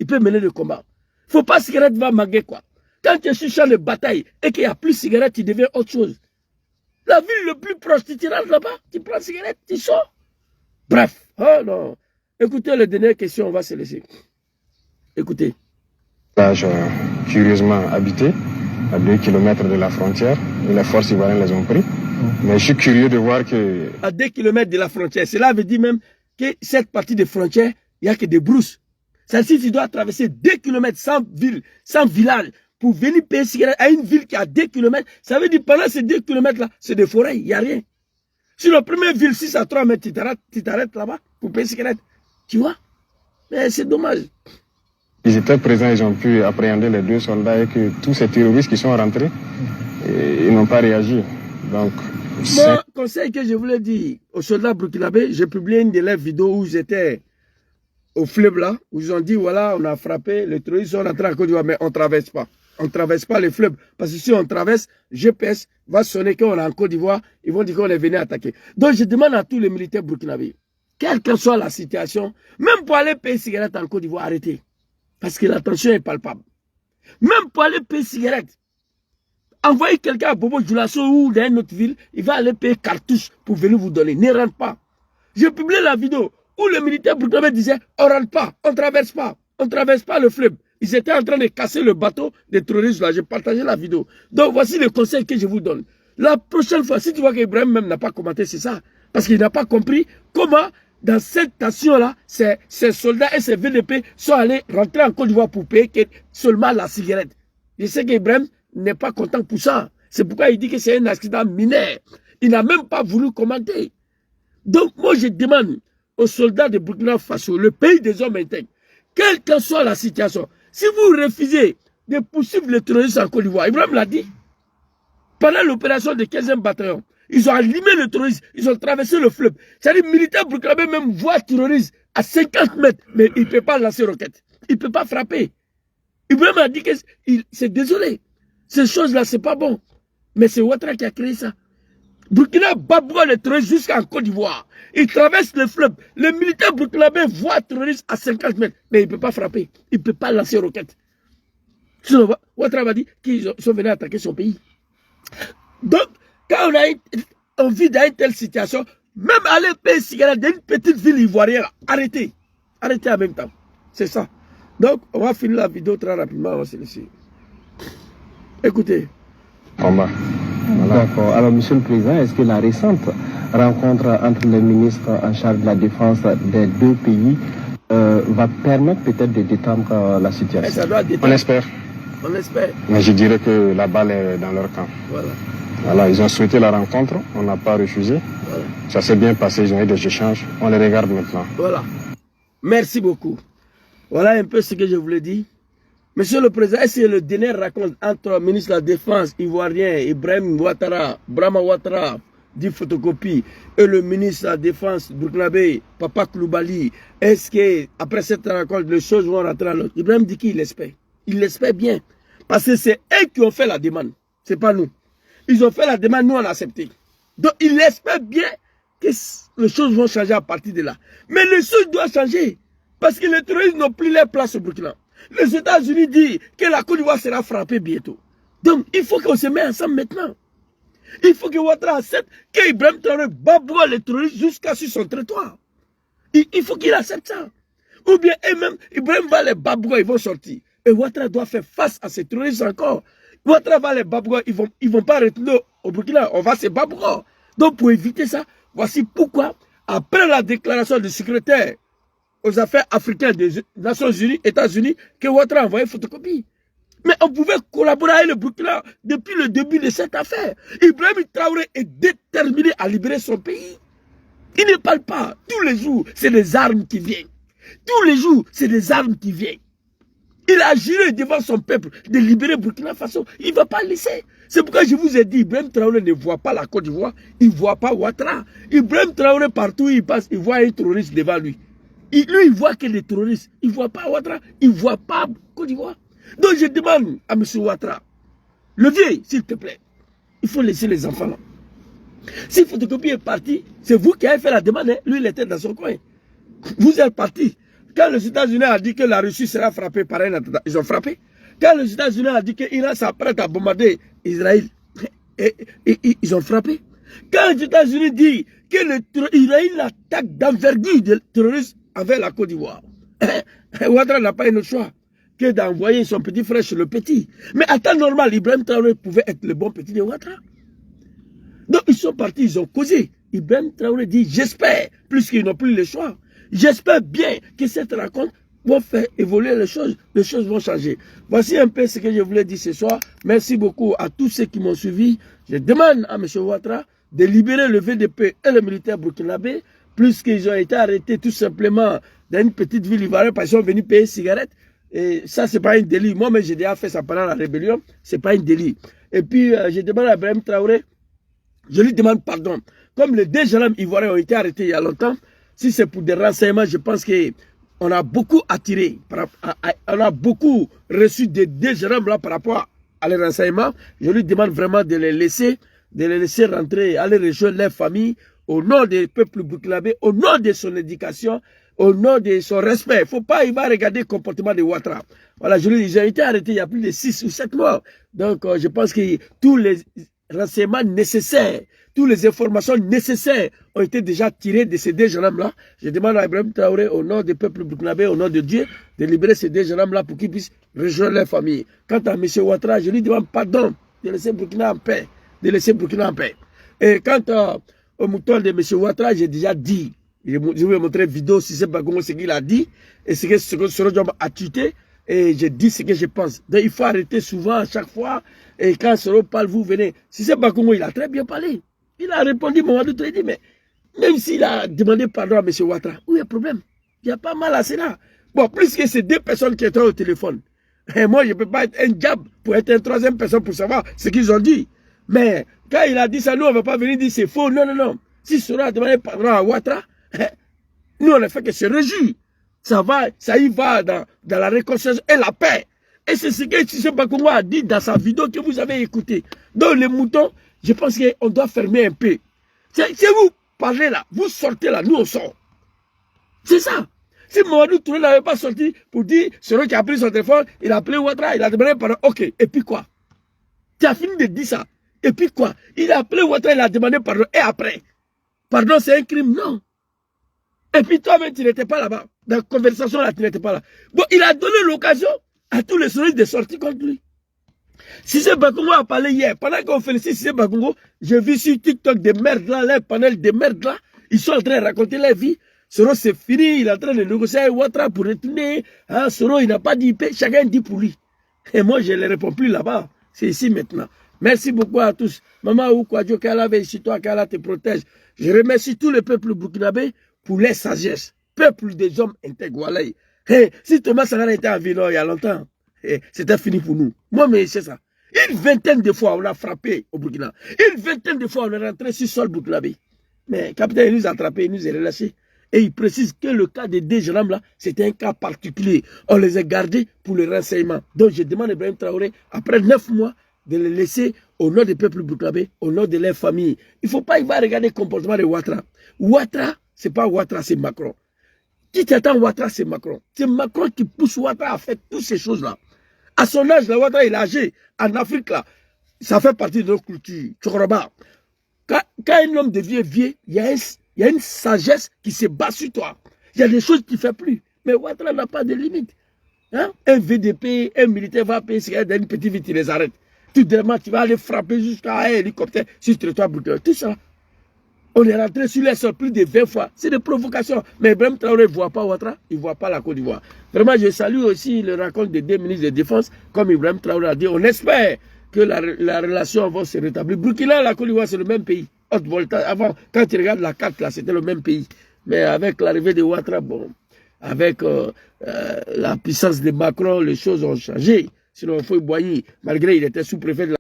il peut mener le combat. Il ne faut pas cigarette va manger quoi. Quand tu es sur champ de bataille et qu'il n'y a plus de cigarette, tu deviens autre chose. La ville le plus proche, tu te rentres là-bas, tu prends cigarette, tu sors. Bref, oh non. Écoutez, la dernière question, on va se laisser. Écoutez. Curieusement habité, à 2 km de la frontière, et les forces ivoiriennes les ont pris. Mais je suis curieux de voir que... À 2 km de la frontière, cela veut dire même que cette partie de frontière, il n'y a que des brousses. Celle-ci, tu dois traverser 2 km sans ville, sans village, pour venir payer cigarette à une ville qui est à 2 km. Ça veut dire pendant ces 2 km-là, c'est des forêts, il n'y a rien. Sur la première ville, 6 à 3 mètres, tu t'arrêtes là-bas pour payer cigarette. Tu vois? Mais c'est dommage. Ils étaient présents, ils ont pu appréhender les 2 soldats et que tous ces terroristes qui sont rentrés, ils n'ont pas réagi. Donc, moi, conseil que je voulais dire aux soldats burkinabés, j'ai publié une de leurs vidéos où j'étais au fleuve là, où ils ont dit voilà, on a frappé, les terroristes sont rentrés en Côte d'Ivoire, mais on ne traverse pas. On ne traverse pas les fleuves. Parce que si on traverse, GPS va sonner qu'on est en Côte d'Ivoire, ils vont dire qu'on est venu attaquer. Donc je demande à tous les militaires burkinabés, quelle que soit la situation, même pour aller payer cigarette en Côte d'Ivoire, arrêtez. Parce que la tension est palpable. Même pour aller payer cigarette, envoyez quelqu'un à Bobo Djoulasso ou dans une autre ville, il va aller payer cartouche pour venir vous donner. Ne rentre pas. J'ai publié la vidéo où le militaire burkinabé disait on rentre pas, on traverse pas le fleuve. Ils étaient en train de casser le bateau des terroristes là. J'ai partagé la vidéo. Donc voici le conseil que je vous donne. La prochaine fois, si tu vois qu'Ibrahim même n'a pas commenté, c'est ça. Parce qu'il n'a pas compris comment, dans cette station-là, ces soldats et ces VDP sont allés rentrer en Côte d'Ivoire pour payer seulement la cigarette. Je sais qu'Ibrahim n'est pas content pour ça. C'est pourquoi il dit que c'est un accident mineur. Il n'a même pas voulu commenter. Donc moi, je demande aux soldats de Burkina Faso, le pays des hommes intègres, quelle que soit la situation, si vous refusez de poursuivre les terroristes en Côte d'Ivoire, Ibrahim l'a dit, pendant l'opération du 15e bataillon, ils ont allumé le terroriste, ils ont traversé le fleuve. C'est-à-dire que les militaires burkinabés même voient terroriste à 50 mètres, mais il ne peut pas lancer roquette. Il ne peut pas frapper. Ibrahim a dit que c'est désolé. Ces choses-là, ce n'est pas bon. Mais c'est Ouattara qui a créé ça. Burkina babouille les terroristes jusqu'en Côte d'Ivoire. Ils traversent le fleuve. Les militaires burkinabés voient terroristes à 50 mètres, mais il ne peut pas frapper. Il ne peut pas lancer roquette. Sinon, Ouattara va dire qu'ils sont venus attaquer son pays. Donc, quand on vit dans une telle situation, même aller payer cigarette dans une petite ville ivoirienne, arrêtez. Arrêtez en même temps. C'est ça. Donc, on va finir la vidéo très rapidement. On va se laisser. Écoutez. Voilà. D'accord. Alors, Monsieur le Président, est-ce que la récente rencontre entre les ministres en charge de la défense des deux pays va permettre peut-être de détendre la situation? Ça doit détendre. On espère. On espère. Mais je dirais que la balle est dans leur camp. Voilà. Voilà, ils ont souhaité la rencontre, on n'a pas refusé. Voilà. Ça s'est bien passé, ils ont eu des échanges. On les regarde maintenant. Voilà. Merci beaucoup. Voilà un peu ce que je voulais dire. Monsieur le Président, est-ce que le dernier rencontre entre le ministre de la Défense ivoirien, Ibrahim Ouattara, Brahma Ouattara, dit photocopie, et le ministre de la Défense burkinabé, Papa Koulibaly, est-ce que après cette rencontre, les choses vont rentrer à l'autre? Ibrahim dit qu'il l'espère. Il l'espère bien. Parce que c'est eux qui ont fait la demande. Ce n'est pas nous. Ils ont fait la demande, nous on a accepté. Donc il espère bien que les choses vont changer à partir de là. Mais les choses doivent changer. Parce que les terroristes n'ont plus leur place au Burkina. Les États-Unis disent que la Côte d'Ivoire sera frappée bientôt. Donc il faut qu'on se mette ensemble maintenant. Il faut que Ouattara accepte qu'Ibrahim Traoré babouille les terroristes jusqu'à sur son territoire. Il faut qu'il accepte ça. Ou bien eux-mêmes, Ibrahim va les babouiller, ils vont sortir. Et Ouattara doit faire face à ces terroristes encore. Ouattara va les babouiller, ils vont pas retourner au Burkina, on va se babouiller. Donc pour éviter ça, voici pourquoi, après la déclaration du secrétaire aux affaires africaines des Nations Unies, États-Unis, que Ouattara a envoyé photocopie. Mais on pouvait collaborer avec le Burkina depuis le début de cette affaire. Ibrahim Traoré est déterminé à libérer son pays. Il ne parle pas. Tous les jours, c'est des armes qui viennent. Tous les jours, c'est des armes qui viennent. Il a juré devant son peuple de libérer Burkina Faso. Il ne va pas laisser. C'est pourquoi je vous ai dit, Ibrahim Traoré ne voit pas la Côte d'Ivoire. Il ne voit pas Ouattara. Ibrahim Traoré, partout où il passe, il voit un terroriste devant lui. Lui, il voit que les terroristes. Il ne voit pas Ouattara. Il ne voit pas Côte d'Ivoire. Donc je demande à M. Ouattara, le vieux, s'il te plaît, il faut laisser les enfants là. Si photocopie est parti, c'est vous qui avez fait la demande. Hein? Lui, il était dans son coin. Vous êtes parti. Quand les États-Unis ont dit que la Russie sera frappée par un attentat, ils ont frappé. Quand les États-Unis ont dit que l'Iran s'apprête à bombarder Israël, ils ont frappé. Quand les États-Unis disent que Israël attaque d'envergure des terroristes avec la Côte d'Ivoire, Ouattara n'a pas eu le choix que d'envoyer son petit frère chez le petit. Mais à temps normal, Ibrahim Traoré pouvait être le bon petit de Ouattara. Donc ils sont partis, ils ont causé. Ibrahim Traoré dit, j'espère, plus qu'ils n'ont plus le choix, j'espère bien que cette rencontre va faire évoluer les choses vont changer. Voici un peu ce que je voulais dire ce soir. Merci beaucoup à tous ceux qui m'ont suivi. Je demande à M. Ouattara de libérer le VDP et le militaire burkinabé, plus qu'ils ont été arrêtés tout simplement dans une petite ville ivoirienne parce qu'ils sont venus payer cigarettes. Et ça, c'est pas un délit. Moi-même, j'ai déjà fait ça pendant la rébellion. C'est pas un délit. Et puis, je demande à Ibrahim Traoré, je lui demande pardon. Comme les deux gendarmes ivoiriens ont été arrêtés il y a longtemps, si c'est pour des renseignements, je pense qu'on a beaucoup attiré, on a beaucoup reçu des deux gendarmes là par rapport à les renseignements. Je lui demande vraiment de les laisser rentrer, aller rejoindre leur famille au nom des peuples burkinabés, au nom de son éducation, au nom de son respect. Il va regarder le comportement de Ouattara. Voilà, j'ai été arrêté il y a plus de 6 ou 7 mois. Donc, je pense que tous les renseignements nécessaires, toutes les informations nécessaires ont été déjà tirées de ces deux jeunes hommes-là. Je demande à Ibrahim Traoré, au nom du peuple burkinabé, au nom de Dieu, de libérer ces deux jeunes hommes-là pour qu'ils puissent rejoindre leur famille. Quant à M. Ouattara, je lui demande pardon de laisser Burkina en paix. De laisser Burkina en paix. Et quant au mouton de M. Ouattara, j'ai déjà dit, je vais montrer une vidéo si c'est pas ce qu'il a dit, et ce que Soro a tuté, et je dis ce que je pense. Donc il faut arrêter souvent, à chaque fois, et quand Soro parle, vous venez. Si c'est pas il a très bien parlé. Il a répondu, Mamadou Tredi, mais même s'il a demandé pardon à M. Ouattara, où est le problème? Il y a pas mal à cela. Bon, plus que ces deux personnes qui étaient au téléphone. Et moi, je ne peux pas être un diable pour être une troisième personne pour savoir ce qu'ils ont dit. Mais quand il a dit ça, nous, on ne va pas venir dire c'est faux. Non, non, non. Si Soro a demandé pardon à Ouattara, nous, on ne fait que se réjouir. Ça y va dans la réconciliation et la paix. Et c'est ce que Sissé Bakongo a dit dans sa vidéo que vous avez écouté. Donc les moutons, je pense qu'on doit fermer un peu. Si vous parlez là, vous sortez là, nous on sort. C'est ça. Si Mamadou Touré n'avait pas sorti pour dire, celui qui a pris son téléphone, il a appelé Ouattara, il a demandé pardon. Ok, et puis quoi? Tu as fini de dire ça. Et puis quoi? Il a appelé Ouattara, il a demandé pardon. Et après? Pardon, c'est un crime? Non. Et puis toi-même, tu n'étais pas là-bas. Dans la conversation là, tu n'étais pas là. Bon, il a donné l'occasion à tous les journalistes de sortir contre lui. Sissé Bakongo a parlé hier. Pendant qu'on félicite Sissé Bakongo, j'ai vu sur TikTok des merdes là, les panels des merdes là. Ils sont en train de raconter leur vie. Soro, c'est fini. Il est en train de négocier avec Ouattara pour retourner. Hein, Soro, il n'a pas dit paix. Chacun dit pour lui. Et moi, je ne les réponds plus là-bas. C'est ici maintenant. Merci beaucoup à tous. Maman Oukwadjo, qu'Allah veille sur toi, qu'Allah te protège. Je remercie tout le peuple burkinabé pour leur sagesse. Peuple des hommes intègres. Hey, si Thomas Sankara était en vie il y a longtemps, hey, c'était fini pour nous. Moi, mais c'est ça. Une vingtaine de fois, on a frappé au Burkina. Une vingtaine de fois, on est rentré sur le sol burkinabé. Mais le capitaine, il nous a attrapés, il nous a relâchés. Et il précise que le cas des deux jeunes hommes-là, c'était un cas particulier. On les a gardés pour le renseignement. Donc, je demande à Ibrahim Traoré, après 9 mois, de les laisser au nom du peuple burkinabé, au nom de leur famille. Il ne faut pas y va regarder le comportement de Ouattara. Ouattara, ce n'est pas Ouattara, c'est Macron. Qui t'attend Ouattara, c'est Macron. C'est Macron qui pousse Ouattara à faire toutes ces choses-là. À son âge, là, Ouattara, il est âgé. En Afrique, là, ça fait partie de notre culture. Quand un homme devient vieux, il y a une sagesse qui se bat sur toi. Il y a des choses qu'il ne fait plus. Mais Ouattara n'a pas de limite. Hein? Un VDP, un militaire va payer, c'est une petite vite, il les arrête. Tout demain, tu vas aller frapper jusqu'à un hélicoptère sur le territoire burkinabé. Tout ça. On est rentré sur les sols plus de 20 fois. C'est des provocations. Mais Ibrahim Traoré ne voit pas Ouattara, il ne voit pas la Côte d'Ivoire. Vraiment, je salue aussi le rencontre des deux ministres de Défense. Comme Ibrahim Traoré a dit, on espère que la relation va se rétablir. Burkina, la Côte d'Ivoire, c'est le même pays. Avant, quand tu regardes la carte, là, c'était le même pays. Mais avec l'arrivée de Ouattara, bon, avec la puissance de Macron, les choses ont changé. Sinon, Foy Boigny, malgré il était sous-préfet de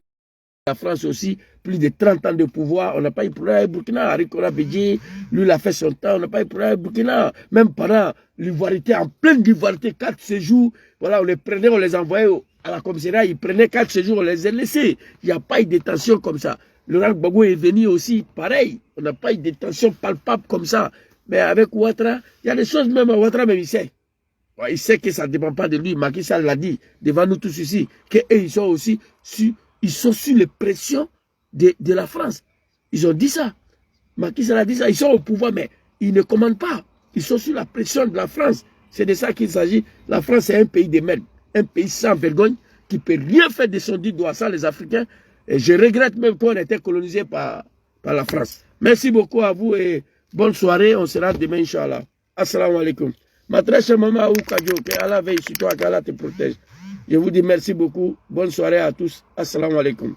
la France aussi, plus de 30 ans de pouvoir, on n'a pas eu problème avec Burkina. Arikora Bédié, lui, il a fait son temps, on n'a pas eu problème avec Burkina. Même pendant l'ivoirité, en pleine ivoirité, 4 séjours, voilà, on les prenait, on les envoyait à la commissariat, ils prenaient 4 séjours, on les a laissés. Il n'y a pas eu de tension comme ça. Laurent Gbagbo est venu aussi, pareil, on n'a pas eu de tension palpable comme ça. Mais avec Ouattara, il y a des choses même, Ouattara même il sait. Ouais, il sait que ça ne dépend pas de lui. Macky Sall l'a dit devant nous tous ici, qu'ils sont aussi sous les pressions de la France. Ils ont dit ça. Macky Sall a dit ça. Ils sont au pouvoir, mais ils ne commandent pas. Ils sont sous la pression de la France. C'est de ça qu'il s'agit. La France est un pays de merde, un pays sans vergogne, qui ne peut rien faire de son dit doigt sans les Africains. Et je regrette même qu'on ait été colonisé par la France. Merci beaucoup à vous et bonne soirée. On sera demain, Inch'Allah. Assalamu alaikum. Ma très chère maman Oukwadjo, qu'Allah veille sur toi, qu'Allah te protège. Je vous dis merci beaucoup. Bonne soirée à tous. Assalamu alaikum.